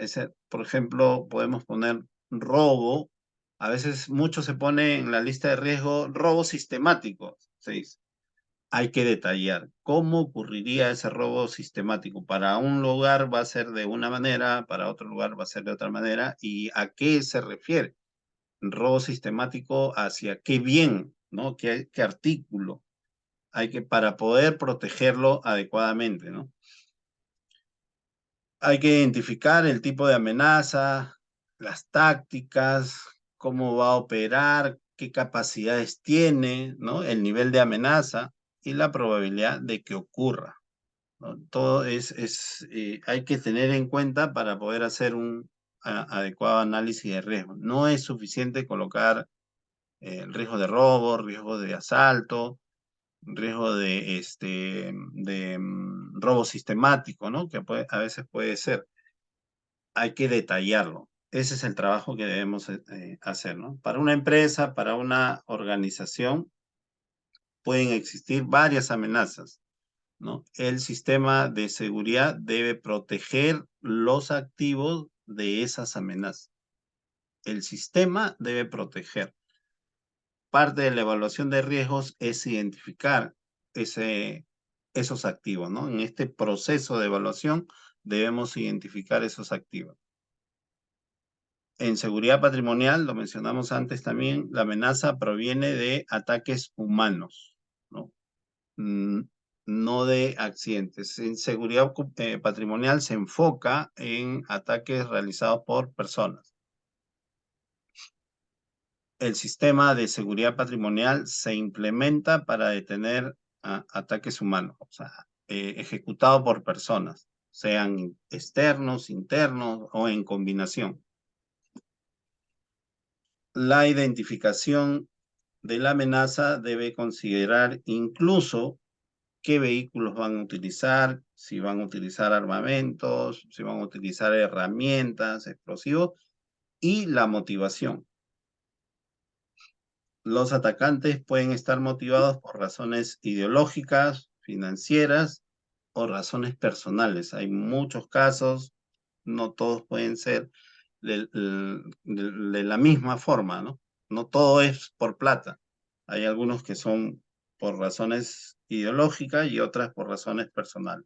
por ejemplo, podemos poner robo, a veces mucho se pone en la lista de riesgo robo sistemático, se dice. hay que detallar cómo ocurriría ese robo sistemático. Para un lugar va a ser de una manera, para otro lugar va a ser de otra manera, y a qué se refiere. Robo sistemático hacia qué bien, ¿no? ¿Qué artículo? Hay que, para poder protegerlo adecuadamente, ¿no? Hay que identificar el tipo de amenaza, las tácticas, cómo va a operar, qué capacidades tiene, ¿no? El nivel de amenaza y la probabilidad de que ocurra, ¿no? Todo hay que tener en cuenta para poder hacer un adecuado análisis de riesgo. No es suficiente colocar riesgo de robo, riesgo de asalto, riesgo de robo sistemático, ¿no? Que a veces puede ser. Hay que detallarlo. Ese es el trabajo que debemos hacer, ¿no? Para una empresa, para una organización, pueden existir varias amenazas, ¿no? El sistema de seguridad debe proteger los activos de esas amenazas. El sistema debe proteger. Parte de la evaluación de riesgos es identificar esos activos, ¿no? En este proceso de evaluación debemos identificar esos activos. En seguridad patrimonial, lo mencionamos antes también, la amenaza proviene de ataques humanos, ¿no? No de accidentes. En seguridad patrimonial se enfoca en ataques realizados por personas. El sistema de seguridad patrimonial se implementa para detener ataques humanos, o sea, ejecutado por personas, sean externos, internos o en combinación. La identificación de la amenaza debe considerar incluso qué vehículos van a utilizar, si van a utilizar armamentos, si van a utilizar herramientas, explosivos y la motivación. Los atacantes pueden estar motivados por razones ideológicas, financieras o razones personales. Hay muchos casos, no todos pueden ser de la misma forma, ¿no? No todo es por plata. Hay algunos que son por razones ideológicas y otras por razones personales.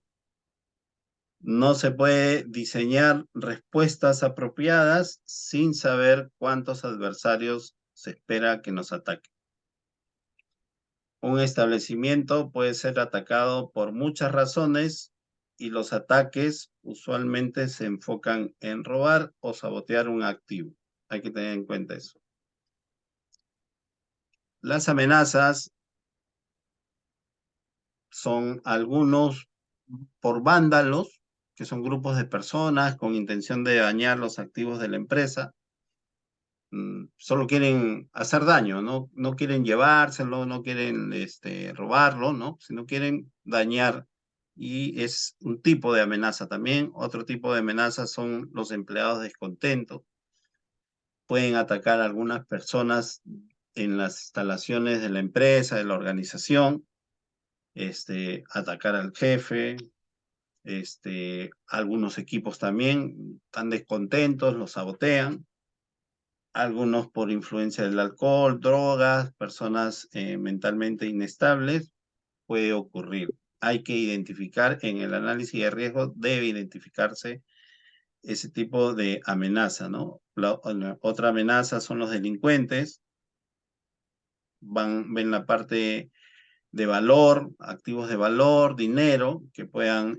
No se puede diseñar respuestas apropiadas sin saber cuántos adversarios se espera que nos ataquen. Un establecimiento puede ser atacado por muchas razones y los ataques usualmente se enfocan en robar o sabotear un activo. Hay que tener en cuenta eso. Las amenazas son algunos por vándalos, que son grupos de personas con intención de dañar los activos de la empresa. Solo quieren hacer daño, no quieren llevárselo, no quieren robarlo, ¿no? Sino quieren dañar. Y es un tipo de amenaza también. Otro tipo de amenaza son los empleados descontentos. Pueden atacar a algunas personas en las instalaciones de la empresa, de la organización, atacar al jefe, algunos equipos también están descontentos, los sabotean. Algunos por influencia del alcohol, drogas, personas mentalmente inestables, puede ocurrir. Hay que identificar en el análisis de riesgo, debe identificarse ese tipo de amenaza, ¿no? La otra amenaza son los delincuentes, ven la parte de valor, activos de valor, dinero, que puedan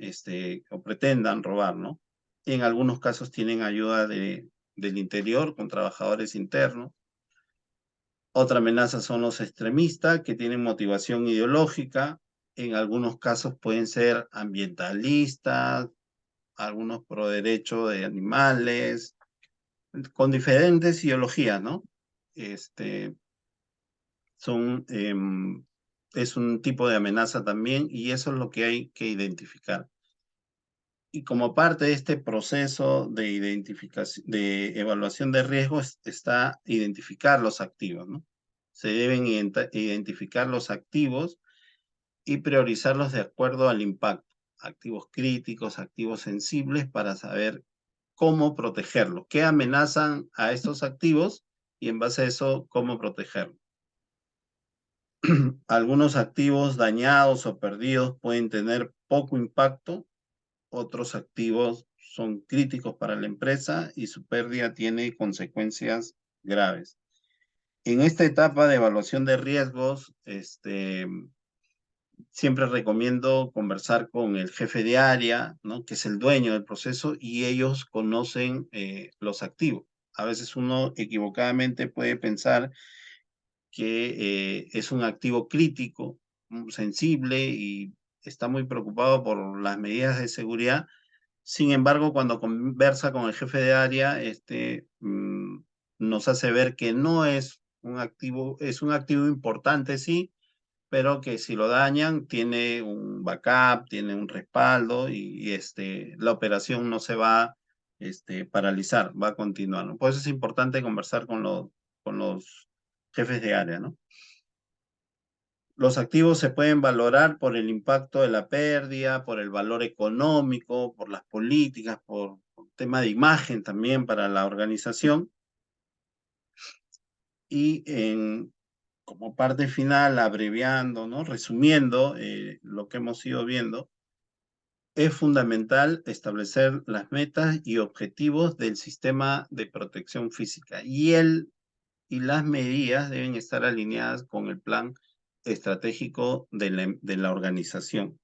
o pretendan robar, ¿no? Y en algunos casos tienen ayuda del interior con trabajadores internos. Otra amenaza son los extremistas que tienen motivación ideológica. En algunos casos pueden ser ambientalistas, algunos pro derecho de animales, con diferentes ideologías, ¿no? Es un tipo de amenaza también y eso es lo que hay que identificar. Y como parte de este proceso de identificación, de evaluación de riesgos, está identificar los activos, ¿no? Se deben identificar los activos y priorizarlos de acuerdo al impacto. Activos críticos, activos sensibles, para saber cómo protegerlos, qué amenazan a estos activos y en base a eso, cómo protegerlos. Algunos activos dañados o perdidos pueden tener poco impacto, otros activos son críticos para la empresa y su pérdida tiene consecuencias graves. En esta etapa de evaluación de riesgos, siempre recomiendo conversar con el jefe de área, ¿no? Que es el dueño del proceso y ellos conocen los activos. A veces uno equivocadamente puede pensar que es un activo crítico, sensible y está muy preocupado por las medidas de seguridad. Sin embargo, cuando conversa con el jefe de área, nos hace ver que no es es un activo importante, sí, pero que si lo dañan tiene un backup, tiene un respaldo y la operación no se va a paralizar, va a continuar, ¿no? Por eso es importante conversar con los jefes de área, ¿no? Los activos se pueden valorar por el impacto de la pérdida, por el valor económico, por las políticas, por tema de imagen también para la organización. Y como parte final, abreviando, ¿no? Resumiendo lo que hemos ido viendo, es fundamental establecer las metas y objetivos del sistema de protección física y las medidas deben estar alineadas con el plan estratégico de la organización.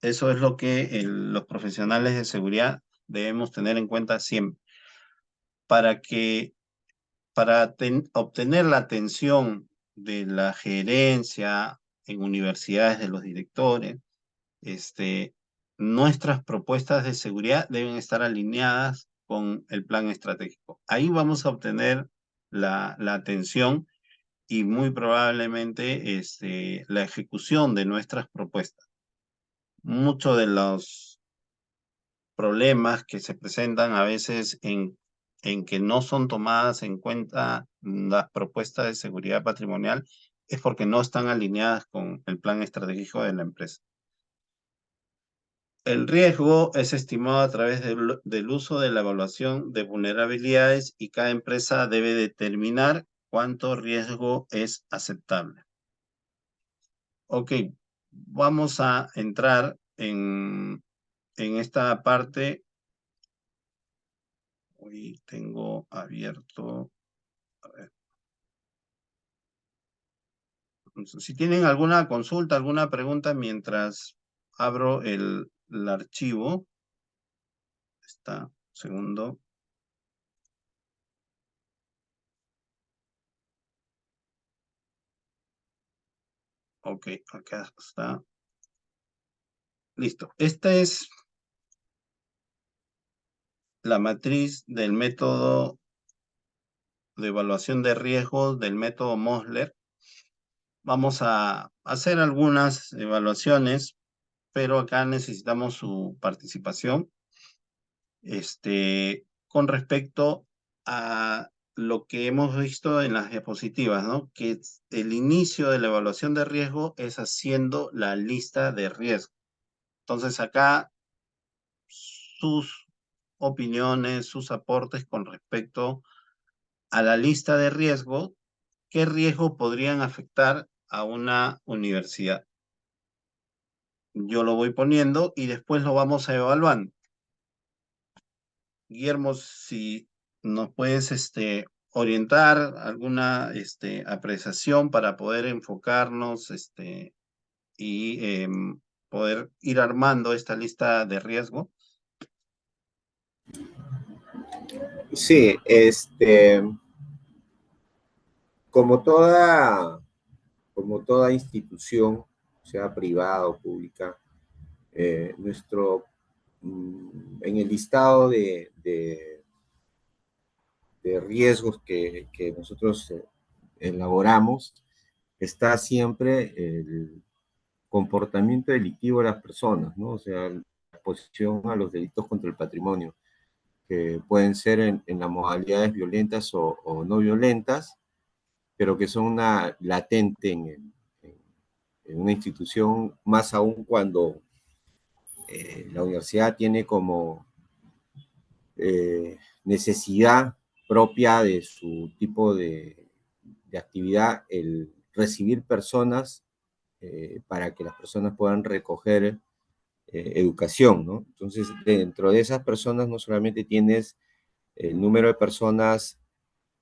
Eso es lo que los profesionales de seguridad debemos tener en cuenta siempre. Para obtener la atención de la gerencia en universidades de los directores, nuestras propuestas de seguridad deben estar alineadas con el plan estratégico. Ahí vamos a obtener la atención y muy probablemente la ejecución de nuestras propuestas. Muchos de los problemas que se presentan a veces en que no son tomadas en cuenta las propuestas de seguridad patrimonial es porque no están alineadas con el plan estratégico de la empresa. El riesgo es estimado a través del uso de la evaluación de vulnerabilidades y cada empresa debe determinar cuánto riesgo es aceptable. Ok, vamos a entrar en esta parte. Hoy tengo abierto. A ver. Entonces, si tienen alguna consulta, alguna pregunta mientras abro el archivo. Está, segundo. Ok, acá está. Listo. Esta es la matriz del método de evaluación de riesgos del método Mosler. Vamos a hacer algunas evaluaciones, pero acá necesitamos su participación. Con respecto a lo que hemos visto en las diapositivas, ¿no? Que el inicio de la evaluación de riesgo es haciendo la lista de riesgo. Entonces acá sus opiniones, sus aportes con respecto a la lista de riesgo, ¿qué riesgo podrían afectar a una universidad? Yo lo voy poniendo y después lo vamos a evaluando. Guillermo, si nos puedes orientar alguna apreciación para poder enfocarnos y poder ir armando esta lista de riesgo. Sí, como toda institución, sea privada o pública, en el listado de riesgos que nosotros elaboramos, está siempre el comportamiento delictivo de las personas, ¿no? O sea, la exposición a los delitos contra el patrimonio, que pueden ser en las modalidades violentas o no violentas, pero que son una latente en una institución, más aún cuando la universidad tiene como necesidad propia de su tipo de actividad el recibir personas para que las personas puedan recoger educación, ¿no? Entonces, dentro de esas personas no solamente tienes el número de personas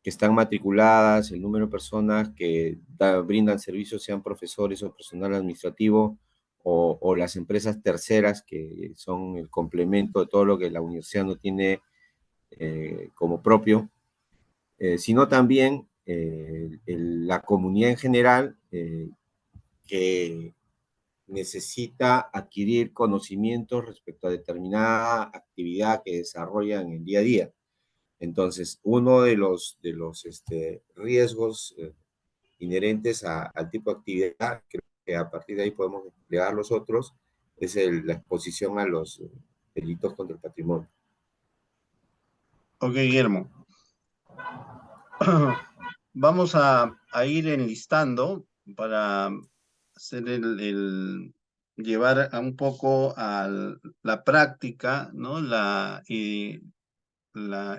que están matriculadas, el número de personas que brindan servicios, sean profesores o personal administrativo, o las empresas terceras que son el complemento de todo lo que la universidad no tiene como propio, sino también la comunidad en general que necesita adquirir conocimientos respecto a determinada actividad que desarrolla en el día a día. Entonces, uno de los riesgos inherentes al tipo de actividad, creo que a partir de ahí podemos desplegar los otros, es la exposición a los delitos contra el patrimonio. Ok, Guillermo. Vamos a ir enlistando para hacer llevar un poco a la práctica, ¿no? La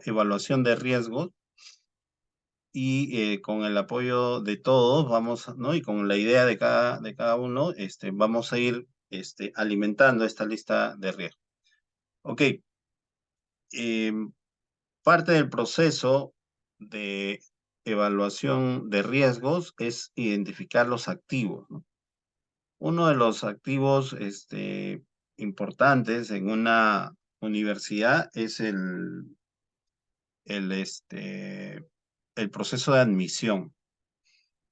evaluación de riesgos, y con el apoyo de todos vamos, ¿no? Y con la idea de cada uno, vamos a ir alimentando esta lista de riesgos. Ok. Parte del proceso de evaluación de riesgos es identificar los activos, ¿no? Uno de los activos importantes en una universidad es el proceso de admisión.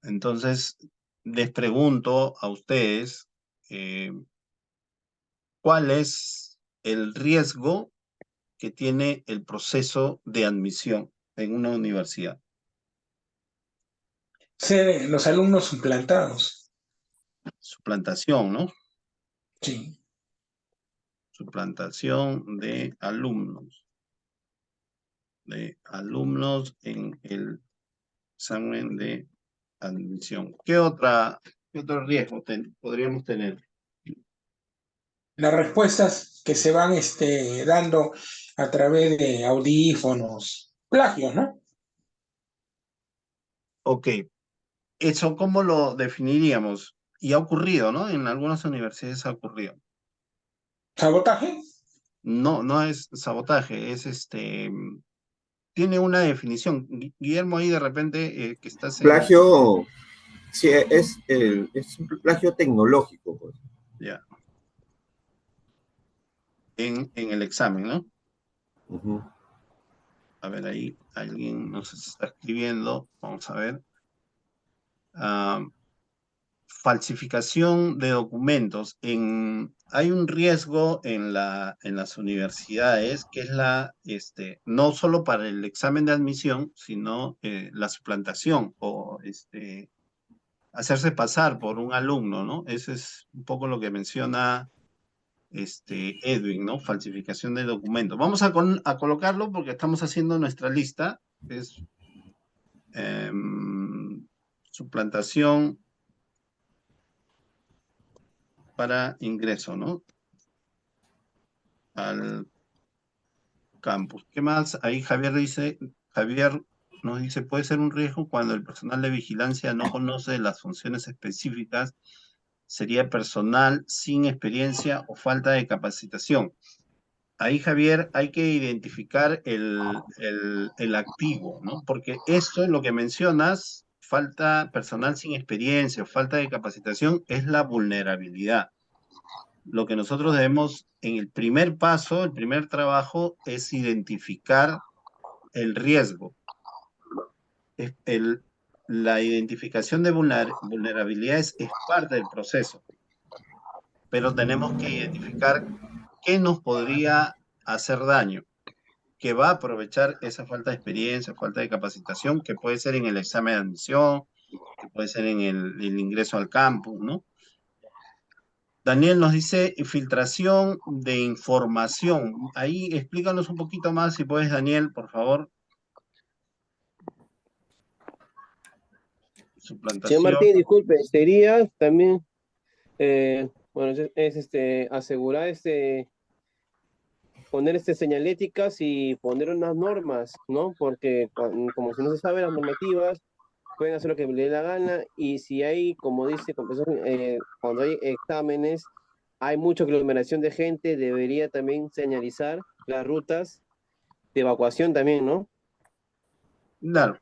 Entonces, les pregunto a ustedes, ¿cuál es el riesgo que tiene el proceso de admisión en una universidad? Ser los alumnos suplantados. Suplantación, ¿no? Sí. Suplantación de alumnos en el examen de admisión. ¿Qué otro riesgo podríamos tener? Las respuestas que se van dando a través de audífonos, plagios, ¿no? Ok, eso ¿cómo lo definiríamos? Y ha ocurrido, ¿no? En algunas universidades ha ocurrido. ¿Sabotaje? No, no es sabotaje, tiene una definición. Guillermo, ahí de repente que estás en... Plagio, sí, es un plagio tecnológico, pues. Ya. En el examen, ¿no? Uh-huh. A ver, ahí alguien nos está escribiendo. Vamos a ver. Falsificación de documentos. Hay un riesgo en las universidades que es no solo para el examen de admisión, sino la suplantación o hacerse pasar por un alumno, ¿no? Ese es un poco lo que menciona Edwin, ¿no? Falsificación de documentos. Vamos a colocarlo porque estamos haciendo nuestra lista. Es suplantación para ingreso, ¿no? Al campus. ¿Qué más? Ahí Javier nos dice, puede ser un riesgo cuando el personal de vigilancia no conoce las funciones específicas, sería personal sin experiencia o falta de capacitación. Ahí, Javier, hay que identificar el activo, ¿no? Porque esto, lo que mencionas, falta personal sin experiencia o falta de capacitación, es la vulnerabilidad. Lo que nosotros debemos, en el primer paso, el primer trabajo, es identificar el riesgo. La identificación de vulnerabilidades es parte del proceso, pero tenemos que identificar qué nos podría hacer daño, que va a aprovechar esa falta de experiencia, falta de capacitación, que puede ser en el examen de admisión, que puede ser en el ingreso al campus, ¿no? Daniel nos dice filtración de información. Ahí explícanos un poquito más, si puedes, Daniel, por favor. Señor Suplantación. Martín, disculpe, sería también, bueno, asegurar poner señaléticas y poner unas normas, ¿no? Porque como si no se saben las normativas, pueden hacer lo que les dé la gana, y si hay, como dice, cuando hay exámenes, hay mucha aglomeración de gente, debería también señalizar las rutas de evacuación también, ¿no? Claro,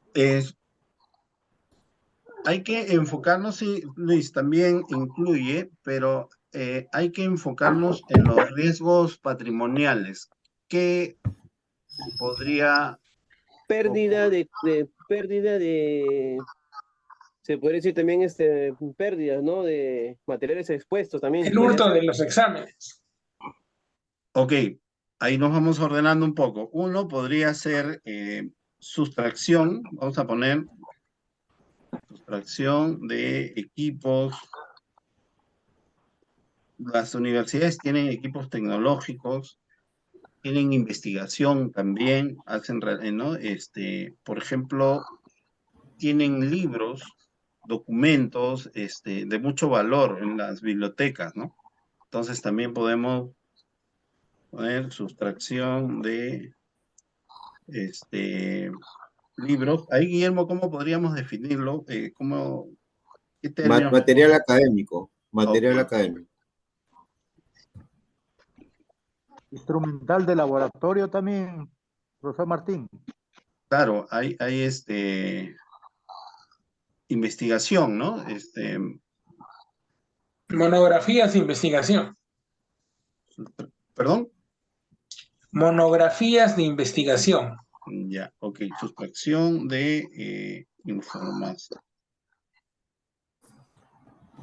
hay que enfocarnos, sí, Luis, también incluye, pero hay que enfocarnos en los riesgos patrimoniales. ¿Qué podría Pérdida ocurrir? de, se podría decir también pérdidas, ¿no? De materiales expuestos también, El podría hurto ser. de los exámenes. Ok, ahí nos vamos ordenando un poco. Uno podría ser sustracción, vamos a poner sustracción de equipos. Las universidades tienen equipos tecnológicos, tienen investigación también, hacen, ¿no? Por ejemplo, tienen libros, documentos, de mucho valor en las bibliotecas, ¿no? Entonces también podemos poner sustracción de, libros. Ahí, Guillermo, ¿cómo podríamos definirlo? ¿Qué términos? Material académico, Ok, material académico. Instrumental de laboratorio también, profesor Martín. claro, hay investigación, ¿no? Monografías de investigación. Perdón. Monografías de investigación. Ya, ok, sustracción de información.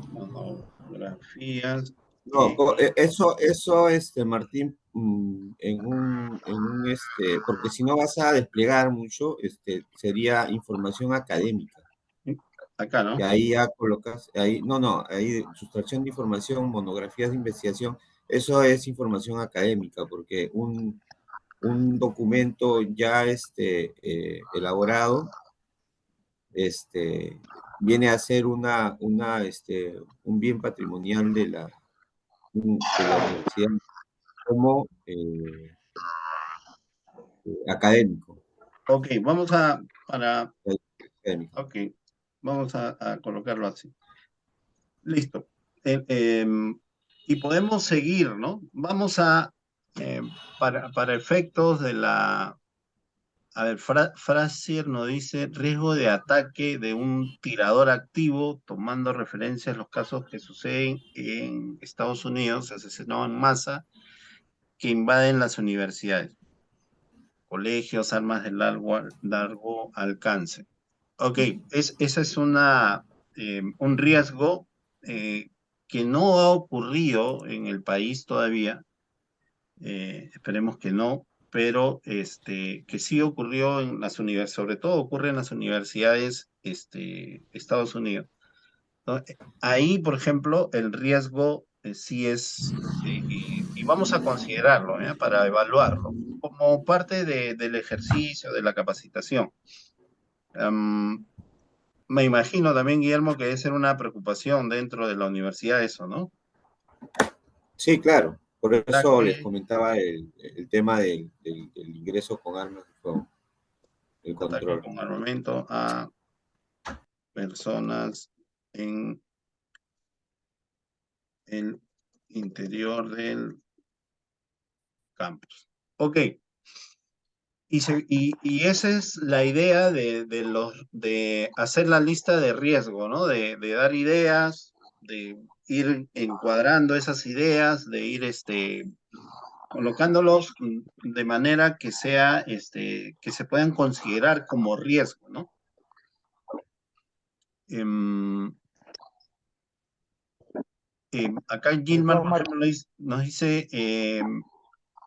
Monografías. No, eso, Martín, porque si no vas a desplegar mucho, sería información académica. Acá, Y ¿no? ahí ya colocas, ahí, no, ahí sustracción de información, monografías de investigación, eso es información académica, porque un documento ya elaborado, viene a ser un bien patrimonial de la universidad como académico. Ok, vamos Académico. ok, vamos a colocarlo así. Listo. Y podemos seguir, ¿no? Vamos para efectos de la. A ver, Frazier nos dice riesgo de ataque de un tirador activo, tomando referencia a los casos que suceden en Estados Unidos, asesinados en masa, que invaden las universidades, colegios, armas de largo alcance. Ok, esa es un riesgo que no ha ocurrido en el país todavía, esperemos que no, pero que sí ocurrió en las universidades, sobre todo ocurre en las universidades Estados Unidos. ¿No? Ahí, por ejemplo, el riesgo sí es, y vamos a considerarlo para evaluarlo, como parte del ejercicio, de la capacitación. Am, Me imagino también, Guillermo, que debe ser una preocupación dentro de la universidad eso, ¿no? Sí, claro. Por eso les Ataque, comentaba el tema del ingreso con armas de fuego, el ataque control. con armamento a personas en el interior del campus. Ok, y esa es la idea de hacer la lista de riesgo, ¿no? De dar ideas, de ir encuadrando esas ideas, de ir colocándolos de manera que que se puedan considerar como riesgo, ¿no? Em, Acá Gilmar, Profesor por Martín. ejemplo, nos dice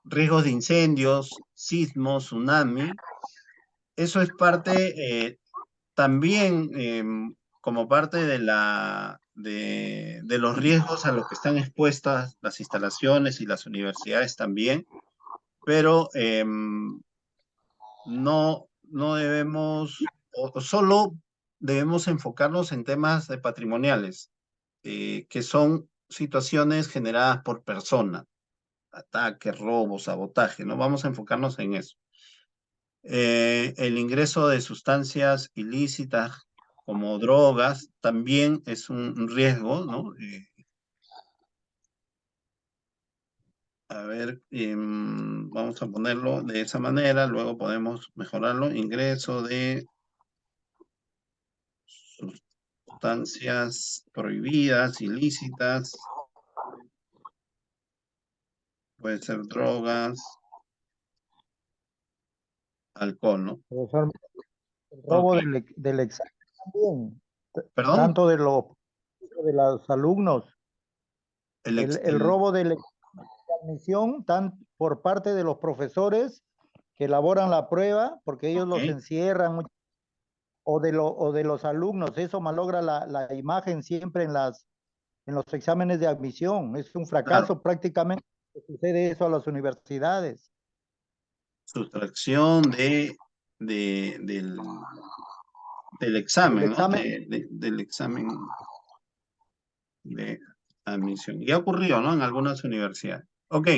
riesgos de incendios, sismos, tsunami. Eso es parte también como parte de los riesgos a los que están expuestas las instalaciones y las universidades también, pero no debemos, o solo debemos enfocarnos en temas de patrimoniales, que son situaciones generadas por personas, ataques, robos, sabotaje, ¿no? Vamos a enfocarnos en eso. El ingreso de sustancias ilícitas como drogas, también es un riesgo, ¿no? A ver, vamos a ponerlo de esa manera, luego podemos mejorarlo. Ingreso de sustancias prohibidas, ilícitas, puede ser drogas, alcohol, ¿no? Profesor, el robo Ok. del examen también, ¿Perdón? tanto de los alumnos, el robo del examen de admisión, por parte de los profesores que elaboran la prueba, porque ellos los Ok. encierran, o de los alumnos, eso malogra la imagen siempre en los exámenes de admisión. Es un fracaso Claro, prácticamente que sucede eso a las universidades. sustracción del examen, El ¿no? examen, Del examen de admisión. Y ha ocurrido, ¿no? En algunas universidades. Ok.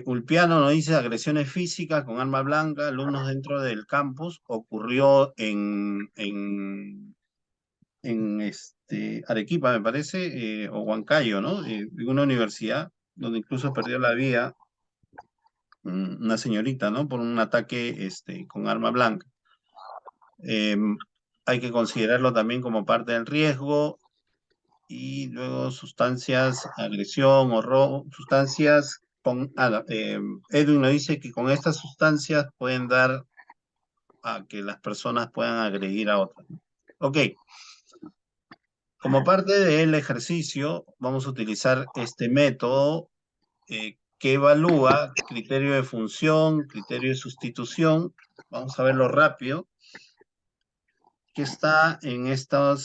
Ulpiano nos dice agresiones físicas con arma blanca, alumnos dentro del campus. Ocurrió en Arequipa, me parece, o Huancayo, ¿no? En una universidad donde incluso perdió la vida una señorita, ¿no? Por un ataque con arma blanca. Hay que considerarlo también como parte del riesgo y luego sustancias, agresión o robo, sustancias Edwin nos dice que con estas sustancias pueden dar a que las personas puedan agredir a otras. Ok, como parte del ejercicio vamos a utilizar este método que evalúa criterio de función, criterio de sustitución. Vamos a verlo rápido. Que está en esta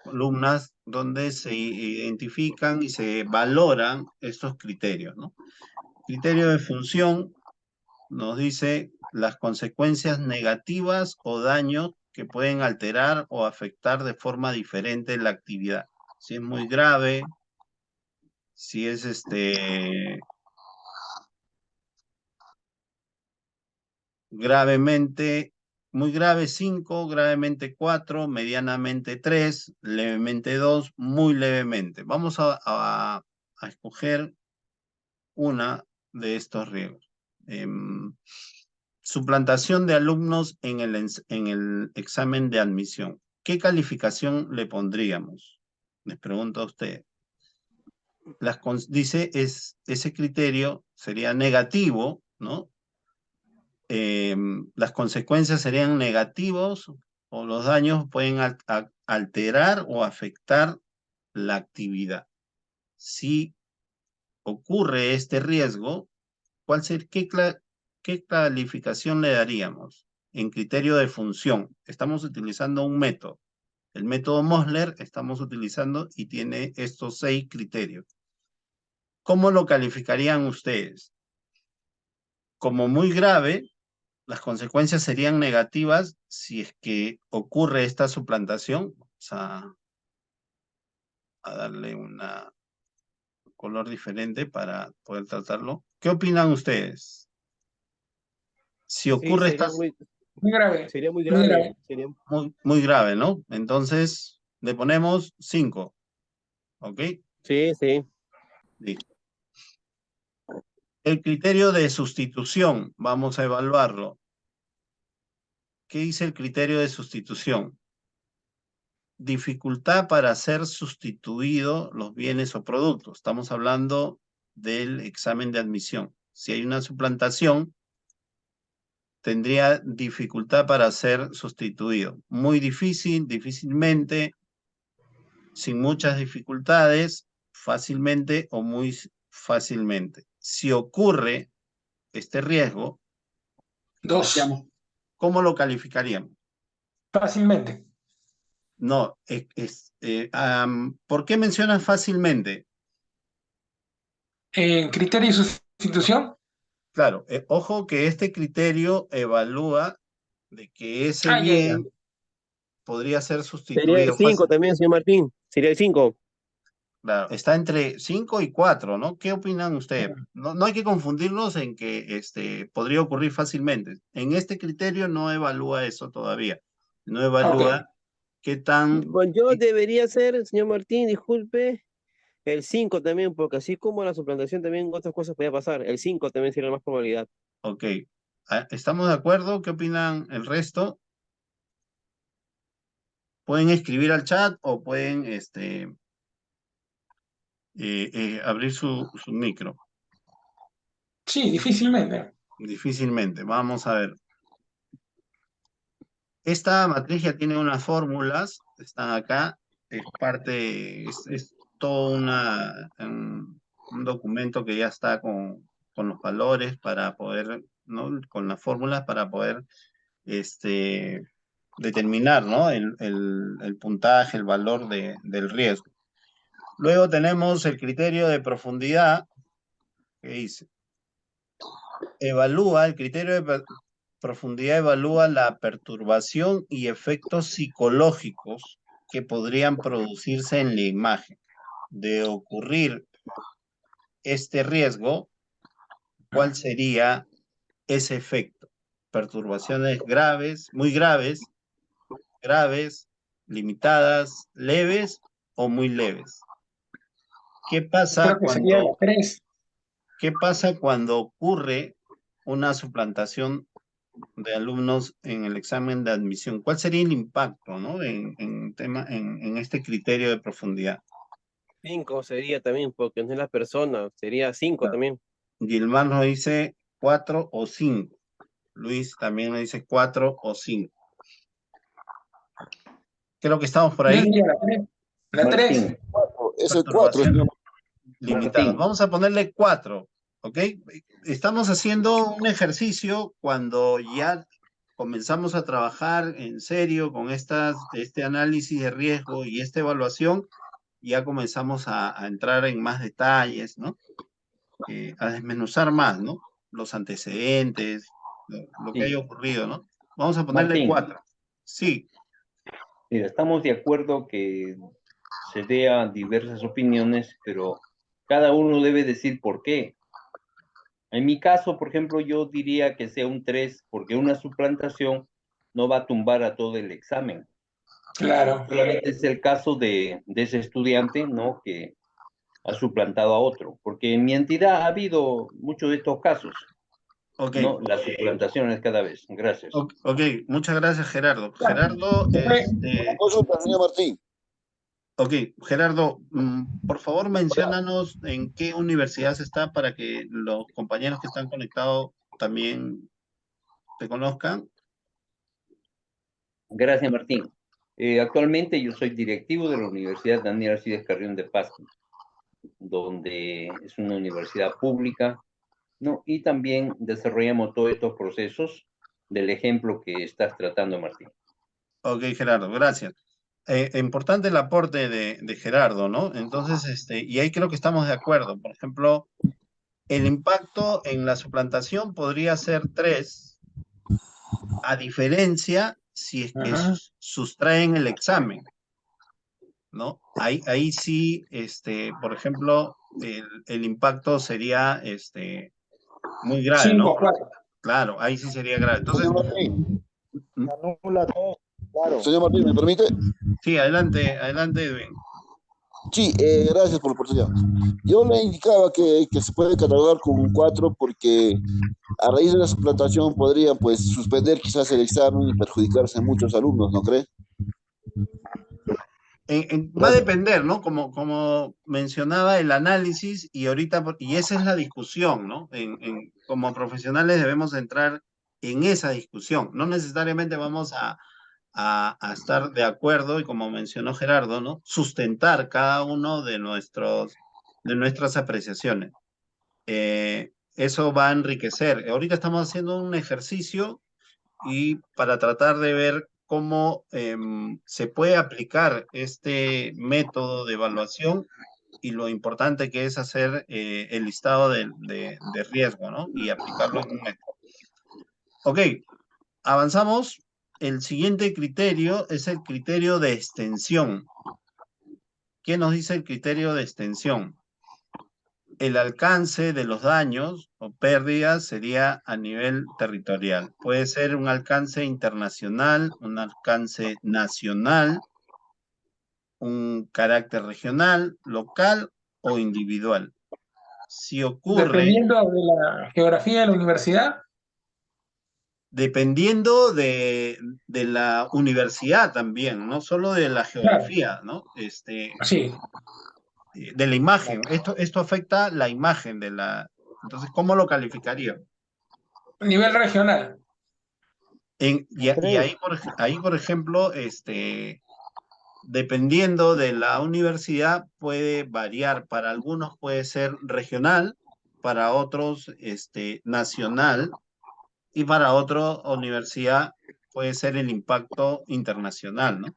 columnas donde se identifican y se valoran estos criterios, ¿no? Criterio de función nos dice las consecuencias negativas o daños que pueden alterar o afectar de forma diferente la actividad. Si es muy grave, si es gravemente, muy grave 5, gravemente 4, medianamente 3, levemente 2, muy levemente. Vamos a escoger una de estos riesgos. Suplantación de alumnos en el examen de admisión. ¿Qué calificación le pondríamos? Les pregunto a usted. Dice, ese criterio sería negativo, ¿no? Las consecuencias serían negativos o los daños pueden alterar o afectar la actividad. Si ocurre este riesgo, ¿qué calificación le daríamos? En criterio de función. Estamos utilizando un método. El método Mosler estamos utilizando y tiene estos 6 criterios. ¿Cómo lo calificarían ustedes? Como muy grave, las consecuencias serían negativas si es que ocurre esta suplantación. Vamos a darle un color diferente para poder tratarlo. ¿Qué opinan ustedes? Si Sí, ocurre esta... Muy grave. sería muy Muy grave. grave. Sería, Muy grave, ¿no? Entonces, le ponemos 5. ¿Ok? sí, sí. Listo. El criterio de sustitución, vamos a evaluarlo. ¿Qué dice el criterio de sustitución? Dificultad para ser sustituido los bienes o productos. Estamos hablando del examen de admisión. Si hay una suplantación, tendría dificultad para ser sustituido. Muy difícil, difícilmente, sin muchas dificultades, fácilmente o muy fácilmente. Si ocurre este riesgo, 2. ¿cómo lo calificaríamos? Fácilmente. No, ¿por qué mencionas fácilmente? En criterio y sustitución. Claro, ojo que este criterio evalúa de que ese Ya, ya. bien podría ser Sería el sustituido 5 fácil. también, señor Martín. Sería el 5. Claro, está entre 5 y 4, ¿no? ¿Qué opinan ustedes? No hay que confundirnos en que podría ocurrir fácilmente. En este criterio no evalúa eso todavía. No Ok. evalúa qué tan... Bueno, yo debería ser, señor Martín, disculpe, el 5 también, porque así como la suplantación también otras cosas podía pasar. El 5 también sería la más probabilidad. Ok, ¿estamos de acuerdo? ¿Qué opinan el resto? Pueden escribir al chat o pueden abrir su micro. Sí, difícilmente. Difícilmente. Vamos a ver. Esta matriz ya tiene unas fórmulas, están acá, es todo un documento que ya está con los valores para poder, ¿no? Con las fórmulas para poder determinar, ¿no? El puntaje, el valor del riesgo. Luego tenemos el criterio de profundidad, que dice, el criterio de profundidad evalúa la perturbación y efectos psicológicos que podrían producirse en la imagen. De ocurrir este riesgo, ¿cuál sería ese efecto? Perturbaciones graves, muy graves, limitadas, leves o muy leves. ¿Qué pasa Creo que sería la 3. ¿Qué pasa cuando ocurre una suplantación de alumnos en el examen de admisión? ¿Cuál sería el impacto, ¿no? en este criterio de profundidad? 5 sería también, porque no es la persona, sería 5 también. Gilmar nos dice 4 o 5. Luis también nos dice 4 o 5. Creo que estamos por Yo ahí. diría la 3. La 3. Martín, Es el 4, señor. Limitadas. Martín. Vamos a ponerle 4, ¿ok? Estamos haciendo un ejercicio cuando ya comenzamos a trabajar en serio con este análisis de riesgo y esta evaluación, ya comenzamos a entrar en más detalles, ¿no? A desmenuzar más, ¿no? Los antecedentes, lo que Sí. haya ocurrido, ¿no? Vamos a ponerle Martín. 4. Sí, Mira, estamos de acuerdo que se vean diversas opiniones, pero cada uno debe decir por qué. En mi caso, por ejemplo, yo diría que sea un 3, porque una suplantación no va a tumbar a todo el examen. Claro. Solamente es el caso de ese estudiante, ¿no? Que ha suplantado a otro, porque en mi entidad ha habido muchos de estos casos, ok. ¿no? Las suplantaciones cada vez. Gracias. Ok, muchas gracias, Gerardo. Gerardo, Una consulta, señor Martín. ok, Gerardo, por favor menciónanos en qué universidad está para que los compañeros que están conectados también te conozcan. Gracias, Martín. Actualmente yo soy directivo de la Universidad Daniel Alcides Carrión de Pasto, donde es una universidad pública, ¿no? Y también desarrollamos todos estos procesos del ejemplo que estás tratando, Martín. Ok, Gerardo, gracias. Importante el aporte de Gerardo, ¿no? Entonces, y ahí creo que estamos de acuerdo. Por ejemplo, el impacto en la suplantación podría ser 3, a diferencia si es que sustraen el examen, ¿no? Ahí sí, por ejemplo, el impacto sería muy grave, 5 ¿no? o 4. Claro, ahí sí sería grave. Entonces, Señor Martín, Anula todo, claro. señor Martín, ¿me permite? sí, adelante, Edwin. Sí, gracias por la oportunidad. Yo le indicaba que se puede catalogar con un 4 porque a raíz de la suplantación podrían pues suspender quizás el examen y perjudicarse a muchos alumnos, ¿no cree? Va a depender, ¿no? Como mencionaba el análisis y ahorita, y esa es la discusión, ¿no? Como profesionales debemos entrar en esa discusión. No necesariamente vamos a estar de acuerdo y como mencionó Gerardo, ¿no? Sustentar cada uno de nuestras apreciaciones. Eso va a enriquecer. Ahorita estamos haciendo un ejercicio y para tratar de ver cómo se puede aplicar este método de evaluación y lo importante que es hacer el listado de riesgo, ¿no? Y aplicarlo en un método. Ok, avanzamos. El siguiente criterio es el criterio de extensión. ¿Qué nos dice el criterio de extensión? El alcance de los daños o pérdidas sería a nivel territorial. Puede ser un alcance internacional, un alcance nacional, un carácter regional, local o individual. Si ocurre, Dependiendo de la geografía de la universidad. dependiendo de la universidad también, no solo de la Claro, geografía, ¿no? sí, De la imagen. Esto afecta la imagen de la... Entonces, ¿cómo lo calificaría? nivel regional. Y Tres. ahí, por ejemplo, dependiendo de la universidad, puede variar. Para algunos puede ser regional, para otros, nacional, y para otra universidad puede ser el impacto internacional, ¿no?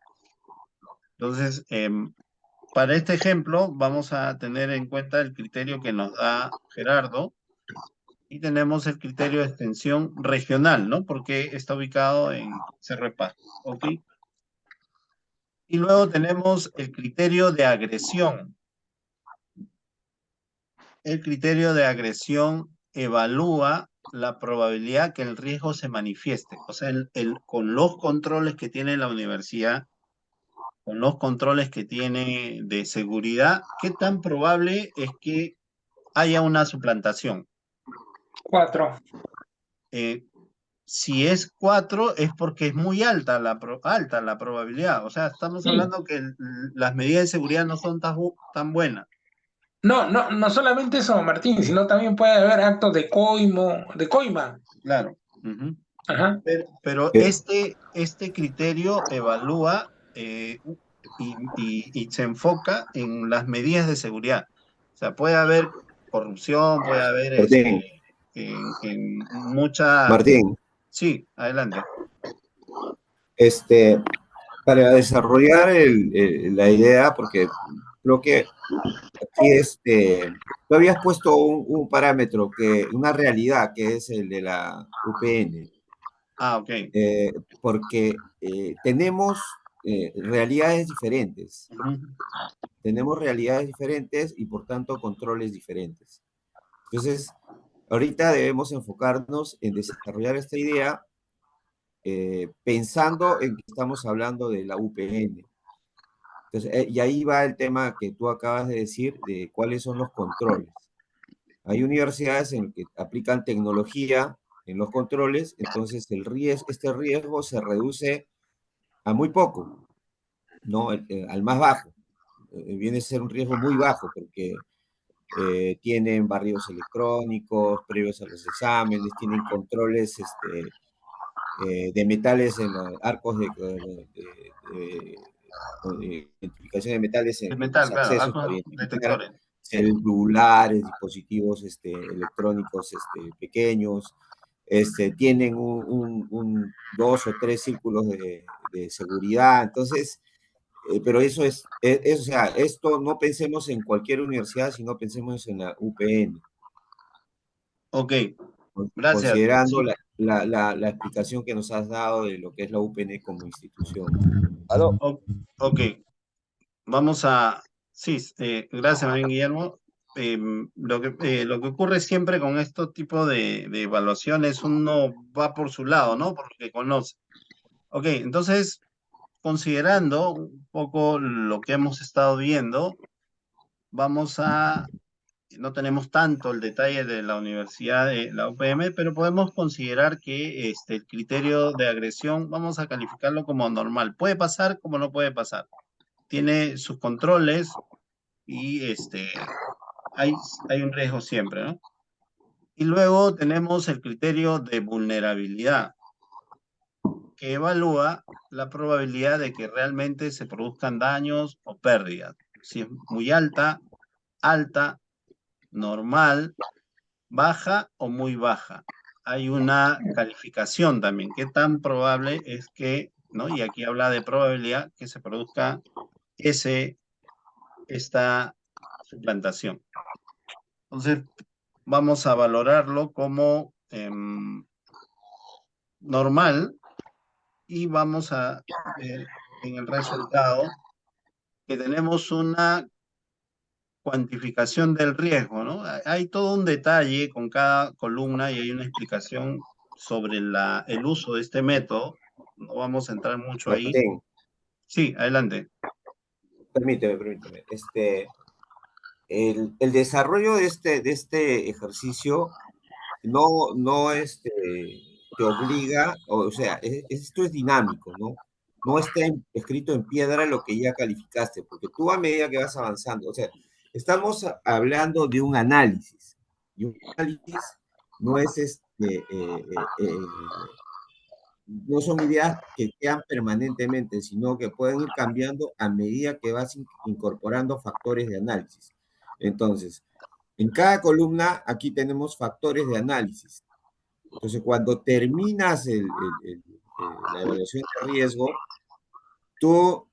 Entonces, para este ejemplo, vamos a tener en cuenta el criterio que nos da Gerardo, y tenemos el criterio de extensión regional, ¿no? Porque está ubicado en Cerro de Pasco, ¿ok? Y luego tenemos el criterio de agresión. El criterio de agresión evalúa la probabilidad que el riesgo se manifieste. O sea, con los controles que tiene la universidad, con los controles que tiene de seguridad, ¿qué tan probable es que haya una suplantación? 4. Si es 4 es porque es muy alta alta la probabilidad. O sea, estamos Sí. hablando que las medidas de seguridad no son tan buenas. No solamente eso, Martín, sino también puede haber actos de coima. Claro. Ujú. Ajá. Pero este criterio evalúa y se enfoca en las medidas de seguridad. O sea, puede haber corrupción, puede haber Martín, en mucha... Martín, Sí, adelante. para desarrollar la idea, porque creo que aquí tú habías puesto un parámetro, una realidad que es el de la UPN, Ah, ok. porque tenemos realidades diferentes. Ujú. Tenemos realidades diferentes y por tanto controles diferentes. Entonces, ahorita debemos enfocarnos en desarrollar esta idea pensando en que estamos hablando de la UPN. Entonces, y ahí va el tema que tú acabas de decir de cuáles son los controles. Hay universidades en que aplican tecnología en los controles, entonces este riesgo se reduce a muy poco, ¿no? Al más bajo. Viene a ser un riesgo muy bajo porque tienen barridos electrónicos previos a los exámenes, tienen controles de metales en los arcos de identificación de metales El en los metal, claro, accesos para altos identificar detectores. celulares, dispositivos electrónicos pequeños, tienen 2 o 3 círculos de seguridad, entonces, pero eso o sea, esto no pensemos en cualquier universidad, sino pensemos en la UPN. Ok, gracias. Considerando Sí. la explicación que nos has dado de lo que es la UPN como institución. ¿Aló? Ok, vamos a... Sí, gracias, Marín Guillermo. Lo que ocurre siempre con estos tipos de evaluaciones, uno va por su lado, ¿no? Por lo que conoce. Ok, entonces, considerando un poco lo que hemos estado viendo, no tenemos tanto el detalle de la universidad de la UPM, pero podemos considerar que el criterio de agresión, vamos a calificarlo como normal. Puede pasar como no puede pasar. Tiene sus controles y hay un riesgo siempre, ¿no? Y luego tenemos el criterio de vulnerabilidad, que evalúa la probabilidad de que realmente se produzcan daños o pérdidas. Si es muy alta, alta, normal, baja o muy baja. Hay una calificación también. ¿Qué tan probable es que, ¿no? Y aquí habla de probabilidad que se produzca esta suplantación. Entonces, vamos a valorarlo como normal y vamos a ver en el resultado que tenemos una cuantificación del riesgo, ¿no? Hay todo un detalle con cada columna y hay una explicación sobre el uso de este método. No vamos a entrar mucho ahí. Martín, Sí, adelante. permíteme. El desarrollo de este ejercicio no te obliga, o sea, esto es dinámico, ¿no? No está escrito en piedra lo que ya calificaste, porque tú a medida que vas avanzando, o sea, estamos hablando de un análisis, y un análisis no es no son ideas que quedan permanentemente, sino que pueden ir cambiando a medida que vas incorporando factores de análisis. Entonces, en cada columna aquí tenemos factores de análisis. Entonces, cuando terminas la evaluación de riesgo, tú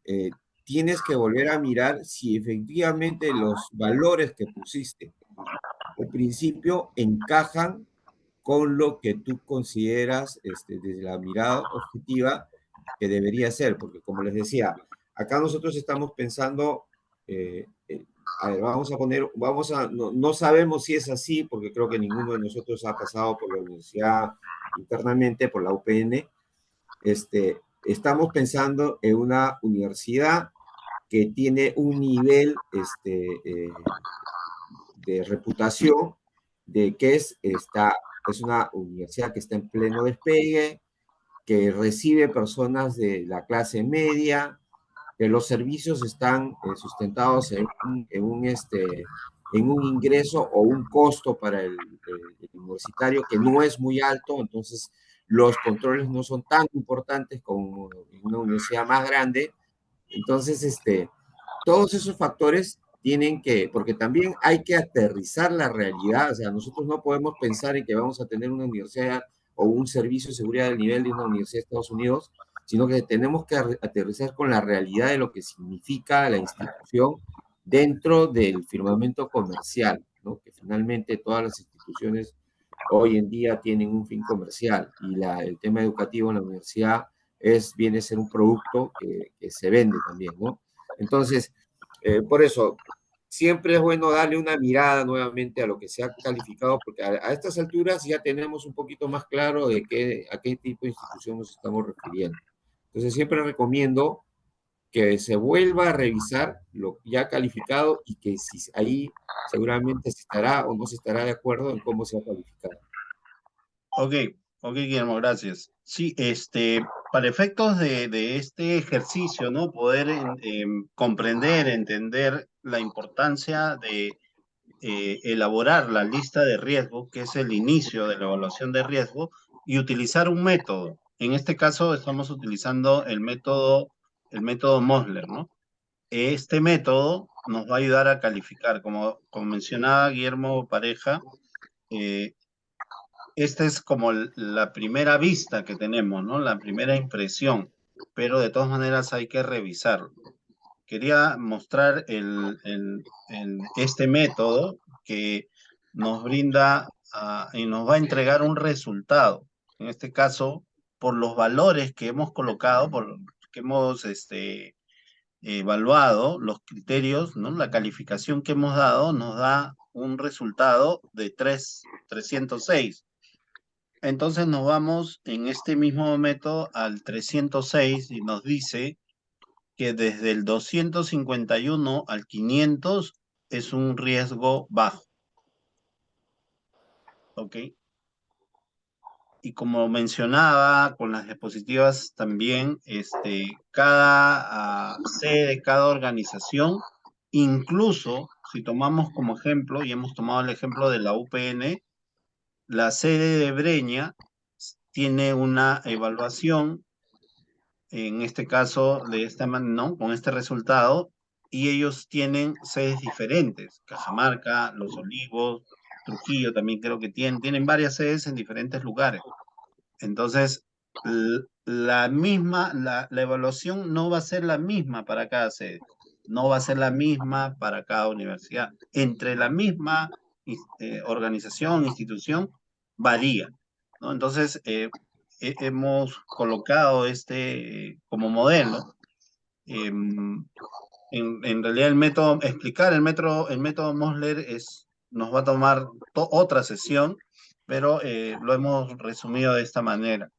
tienes que volver a mirar si efectivamente los valores que pusiste al principio encajan con lo que tú consideras desde la mirada objetiva que debería ser, porque como les decía, acá nosotros estamos pensando, a ver, no sabemos si es así, porque creo que ninguno de nosotros ha pasado por la universidad internamente, por la UPN. Estamos pensando en una universidad que tiene un nivel de reputación de que es una universidad que está en pleno despegue, que recibe personas de la clase media, que los servicios están sustentados en un ingreso o un costo para el universitario que no es muy alto, entonces los controles no son tan importantes como en una universidad más grande. Entonces, todos esos factores tienen que, porque también hay que aterrizar la realidad, o sea, nosotros no podemos pensar en que vamos a tener una universidad o un servicio de seguridad del nivel de una universidad de Estados Unidos, sino que tenemos que aterrizar con la realidad de lo que significa la institución dentro del firmamento comercial, ¿no? Que finalmente todas las instituciones hoy en día tienen un fin comercial y el tema educativo en la universidad viene a ser un producto que se vende también, ¿no? Entonces, por eso, siempre es bueno darle una mirada nuevamente a lo que se ha calificado, porque a estas alturas ya tenemos un poquito más claro de a qué tipo de institución nos estamos refiriendo. Entonces, siempre recomiendo que se vuelva a revisar lo ya calificado y que si ahí seguramente se estará o no se estará de acuerdo en cómo se ha calificado. Ok, Guillermo, gracias. Sí, para efectos de este ejercicio, ¿no? Poder comprender, entender la importancia de elaborar la lista de riesgo, que es el inicio de la evaluación de riesgo, y utilizar un método. En este caso estamos utilizando el método Mosler, ¿no? Este método nos va a ayudar a calificar, como mencionaba Guillermo Pareja, esta es como la primera vista que tenemos, ¿no? La primera impresión, pero de todas maneras hay que revisarlo. Quería mostrar este método que nos brinda y nos va a entregar un resultado. En este caso, por los valores que hemos colocado, que hemos evaluado, los criterios, ¿no? La calificación que hemos dado nos da un resultado de 306. Entonces nos vamos en este mismo método al 306 y nos dice que desde el 251 al 500 es un riesgo bajo. ¿Ok? Y como mencionaba con las diapositivas también, cada sede, cada organización, incluso si tomamos como ejemplo, y hemos tomado el ejemplo de la UPN, la sede de Breña tiene una evaluación, en este caso, ¿no? Con este resultado, y ellos tienen sedes diferentes, Cajamarca, Los Olivos, Trujillo también creo que tienen varias sedes en diferentes lugares. Entonces, la evaluación no va a ser la misma para cada sede, no va a ser la misma para cada universidad. Entre la misma organización, institución, varía, ¿no? Entonces, hemos colocado como modelo en realidad el método, explicar el método Mosler nos va a tomar otra sesión, pero lo hemos resumido de esta manera.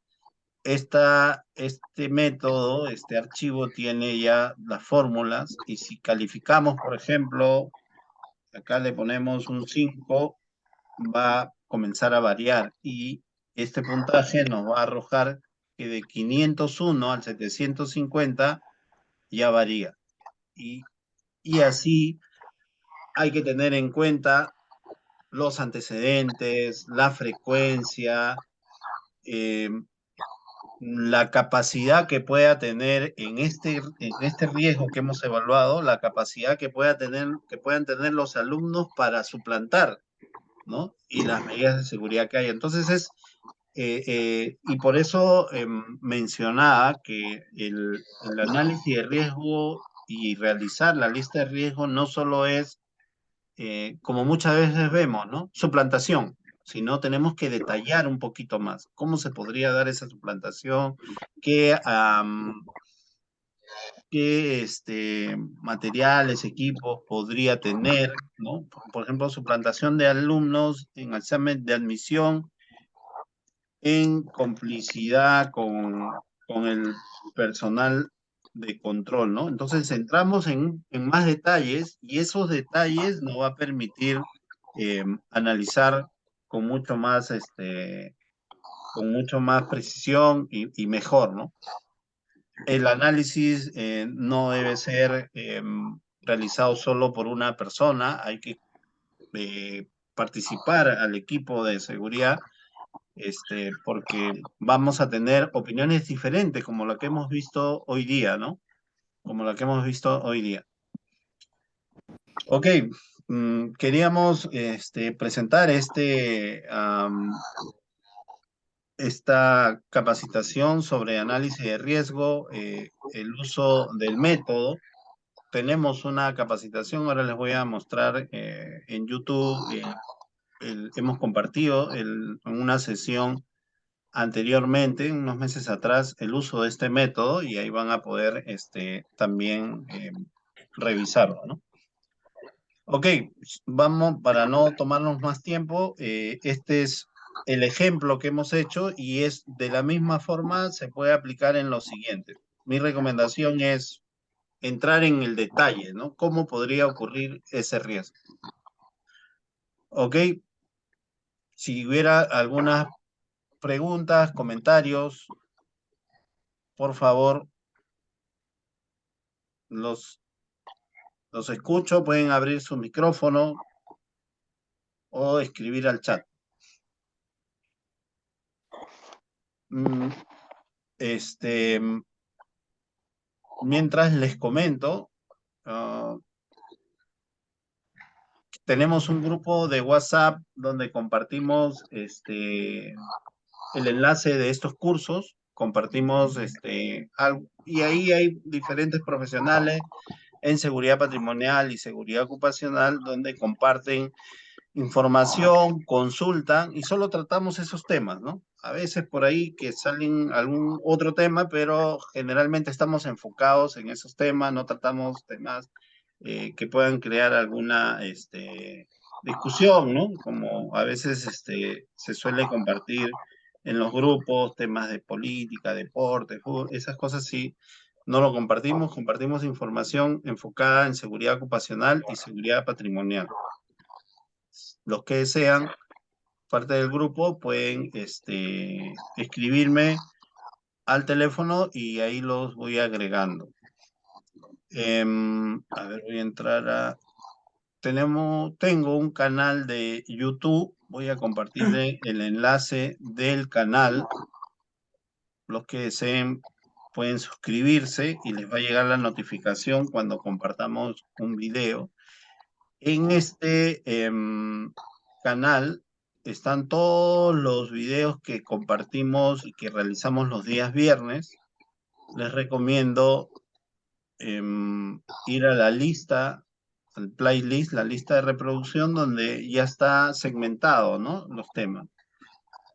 Este método, este archivo tiene ya las fórmulas y si calificamos, por ejemplo, acá le ponemos un 5, va a comenzar a variar y este puntaje nos va a arrojar que de 501 al 750 ya varía. Y así hay que tener en cuenta los antecedentes, la frecuencia, eh, la capacidad que pueda tener en este riesgo que hemos evaluado, la capacidad que puedan tener los alumnos para suplantar, ¿no? Y las medidas de seguridad que hay. Entonces y por eso mencionaba que el análisis de riesgo y realizar la lista de riesgo no solo es, como muchas veces vemos, ¿no? Suplantación, sino tenemos que detallar un poquito más. ¿Cómo se podría dar esa suplantación? ¿Qué materiales, equipos podría tener, ¿no? Por ejemplo, suplantación de alumnos en examen de admisión en complicidad con el personal de control, ¿no? Entonces entramos en más detalles y esos detalles nos va a permitir analizar con mucho más, con mucho más precisión y mejor, ¿no? El análisis no debe ser realizado solo por una persona, hay que participar al equipo de seguridad, porque vamos a tener opiniones diferentes como la que hemos visto hoy día, ¿no? Como la que hemos visto hoy día. Ok, queríamos presentar esta capacitación sobre análisis de riesgo, el uso del método. Tenemos una capacitación, ahora les voy a mostrar en YouTube, hemos compartido en una sesión anteriormente, unos meses atrás, el uso de este método y ahí van a poder también revisarlo, ¿no? Ok, vamos, para no tomarnos más tiempo, este es el ejemplo que hemos hecho y es de la misma forma se puede aplicar en lo siguiente. Mi recomendación es entrar en el detalle, ¿no? ¿Cómo podría ocurrir ese riesgo? Ok, si hubiera algunas preguntas, comentarios, por favor, los escucho, pueden abrir su micrófono o escribir al chat. Mientras les comento, tenemos un grupo de WhatsApp donde compartimos el enlace de estos cursos, compartimos y ahí hay diferentes profesionales en seguridad patrimonial y seguridad ocupacional donde comparten información, consultan y solo tratamos esos temas, ¿no? A veces por ahí que salen algún otro tema, pero generalmente estamos enfocados en esos temas, no tratamos temas que puedan crear alguna discusión, ¿no? Como a veces se suele compartir en los grupos temas de política, deporte, fútbol, esas cosas sí. No lo compartimos, compartimos información enfocada en seguridad ocupacional y seguridad patrimonial. Los que sean parte del grupo pueden escribirme al teléfono y ahí los voy agregando. A ver, voy a entrar a... Tengo un canal de YouTube, voy a compartirle el enlace del canal. Los que deseen pueden suscribirse y les va a llegar la notificación cuando compartamos un video. En este canal están todos los videos que compartimos y que realizamos los días viernes. Les recomiendo ir a la lista, al playlist, la lista de reproducción donde ya está segmentado, ¿no? Los temas.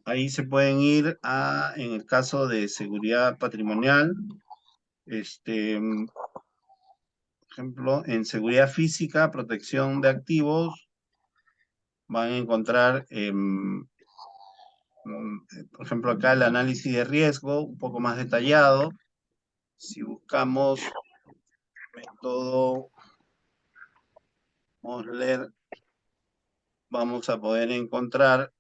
Ahí se pueden ir en el caso de seguridad patrimonial, ejemplo, en seguridad física, protección de activos, van a encontrar, por ejemplo, acá el análisis de riesgo, un poco más detallado. Si buscamos método Mosler, vamos a poder encontrar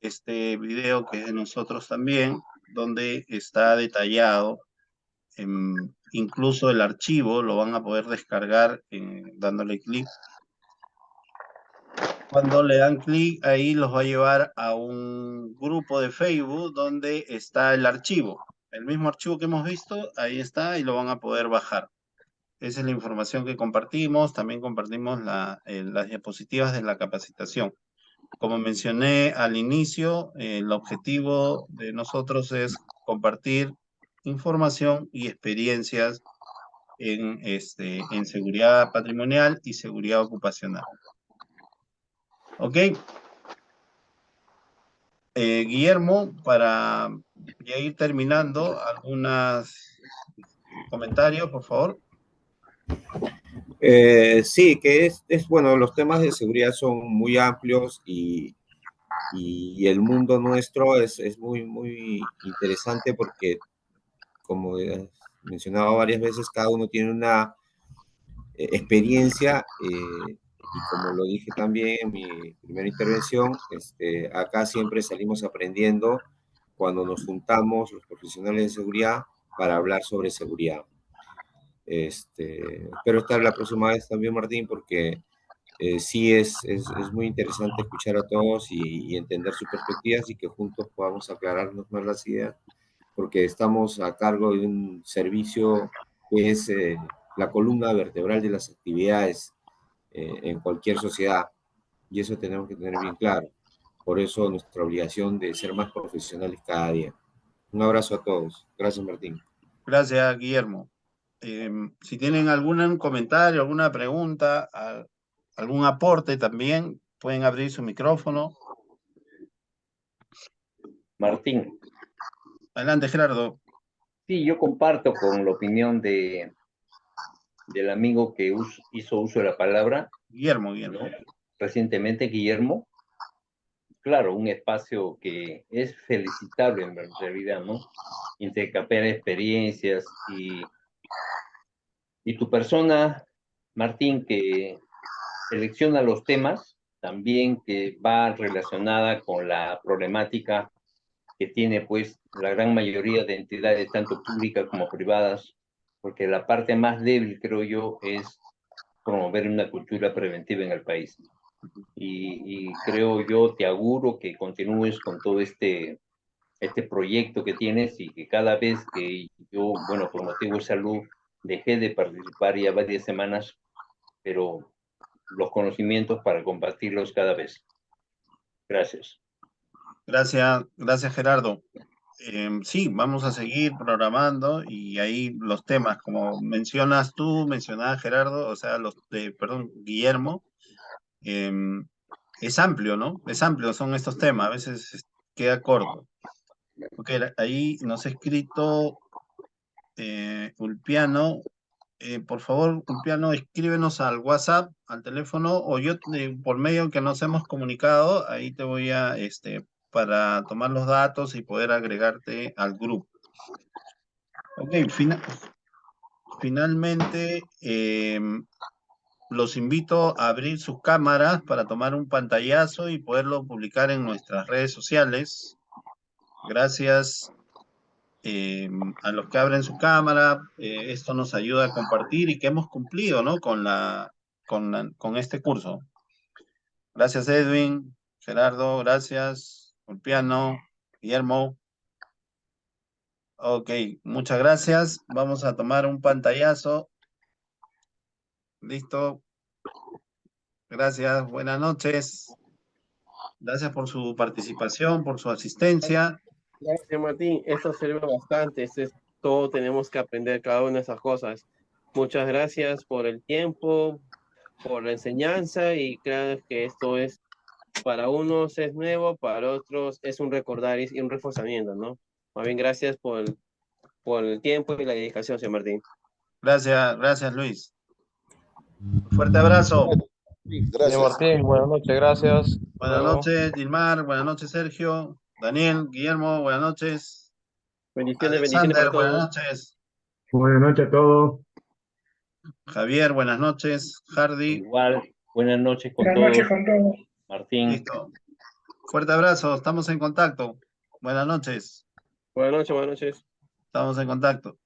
este video que es de nosotros también, donde está detallado, incluso el archivo lo van a poder descargar dándole clic. Cuando le dan clic, ahí los va a llevar a un grupo de Facebook donde está el archivo. El mismo archivo que hemos visto, ahí está y lo van a poder bajar. Esa es la información que compartimos. También compartimos las diapositivas de la capacitación. Como mencioné al inicio, el objetivo de nosotros es compartir información y experiencias en seguridad patrimonial y seguridad ocupacional. ¿Ok? Guillermo, para ya ir terminando, algunos comentarios, por favor. Sí, que es bueno, los temas de seguridad son muy amplios y el mundo nuestro es muy interesante porque, como he mencionado varias veces, cada uno tiene una experiencia y como lo dije también en mi primera intervención, acá siempre salimos aprendiendo cuando nos juntamos los profesionales de seguridad para hablar sobre seguridad. Espero estar la próxima vez también, Martín, porque sí es muy interesante escuchar a todos y entender sus perspectivas y que juntos podamos aclararnos más las ideas, porque estamos a cargo de un servicio que es la columna vertebral de las actividades en cualquier sociedad, y eso tenemos que tener bien claro. Por eso nuestra obligación de ser más profesionales cada día. Un abrazo a todos. Gracias, Martín. Gracias, Guillermo. Si tienen algún comentario, alguna pregunta, algún aporte también, pueden abrir su micrófono. Martín. Adelante, Gerardo. Sí, yo comparto con la opinión del amigo que hizo uso de la palabra. Guillermo. ¿No? Recientemente, Guillermo. Claro, un espacio que es felicitable en realidad, ¿no? Intercambiar experiencias y tu persona, Martín, que selecciona los temas, también que va relacionada con la problemática que tiene pues la gran mayoría de entidades, tanto públicas como privadas, porque la parte más débil, creo yo, es promover una cultura preventiva en el país. Y creo yo, te auguro que continúes con todo este proyecto que tienes y que cada vez que yo, bueno, por motivo de salud, dejé de participar ya varias semanas, pero los conocimientos para compartirlos cada vez. Gracias. Gracias, Gerardo. Sí, vamos a seguir programando y ahí los temas, como mencionas tú, mencionaba Gerardo, o sea, Guillermo, es amplio, ¿no? Es amplio, son estos temas, a veces queda corto. Ok, ahí nos ha escrito Ulpiano. Por favor, Ulpiano, escríbenos al WhatsApp, al teléfono, o yo por medio que nos hemos comunicado, ahí te voy a, para tomar los datos y poder agregarte al grupo. Ok, finalmente, los invito a abrir sus cámaras para tomar un pantallazo y poderlo publicar en nuestras redes sociales. Gracias a los que abren su cámara. Esto nos ayuda a compartir y que hemos cumplido, ¿no? con este curso. Gracias, Edwin, Gerardo, gracias, Ulpiano, Guillermo. Ok, muchas gracias. Vamos a tomar un pantallazo. Listo. Gracias, buenas noches. Gracias por su participación, por su asistencia. Gracias, Martín. Esto sirve bastante. Todo tenemos que aprender cada una de esas cosas. Muchas gracias por el tiempo, por la enseñanza, y claro que esto es, para unos es nuevo, para otros es un recordar y un reforzamiento, ¿no? Más bien, gracias por el tiempo y la dedicación, señor Martín. Gracias, Luis. Fuerte abrazo. Gracias. Martín, buenas noches, gracias. Buenas noches, Gilmar. Buenas noches, Sergio. Daniel, Guillermo, buenas noches. Bendiciones, bendiciones Alexander, para buenas todos. noches. Buenas noches a todos. Javier, buenas noches. Hardy. Igual, buenas noches con Buenas noches todos. con todos. Martín. Listo. Fuerte abrazo, estamos en contacto. Buenas noches. Buenas noches, buenas noches. Estamos en contacto.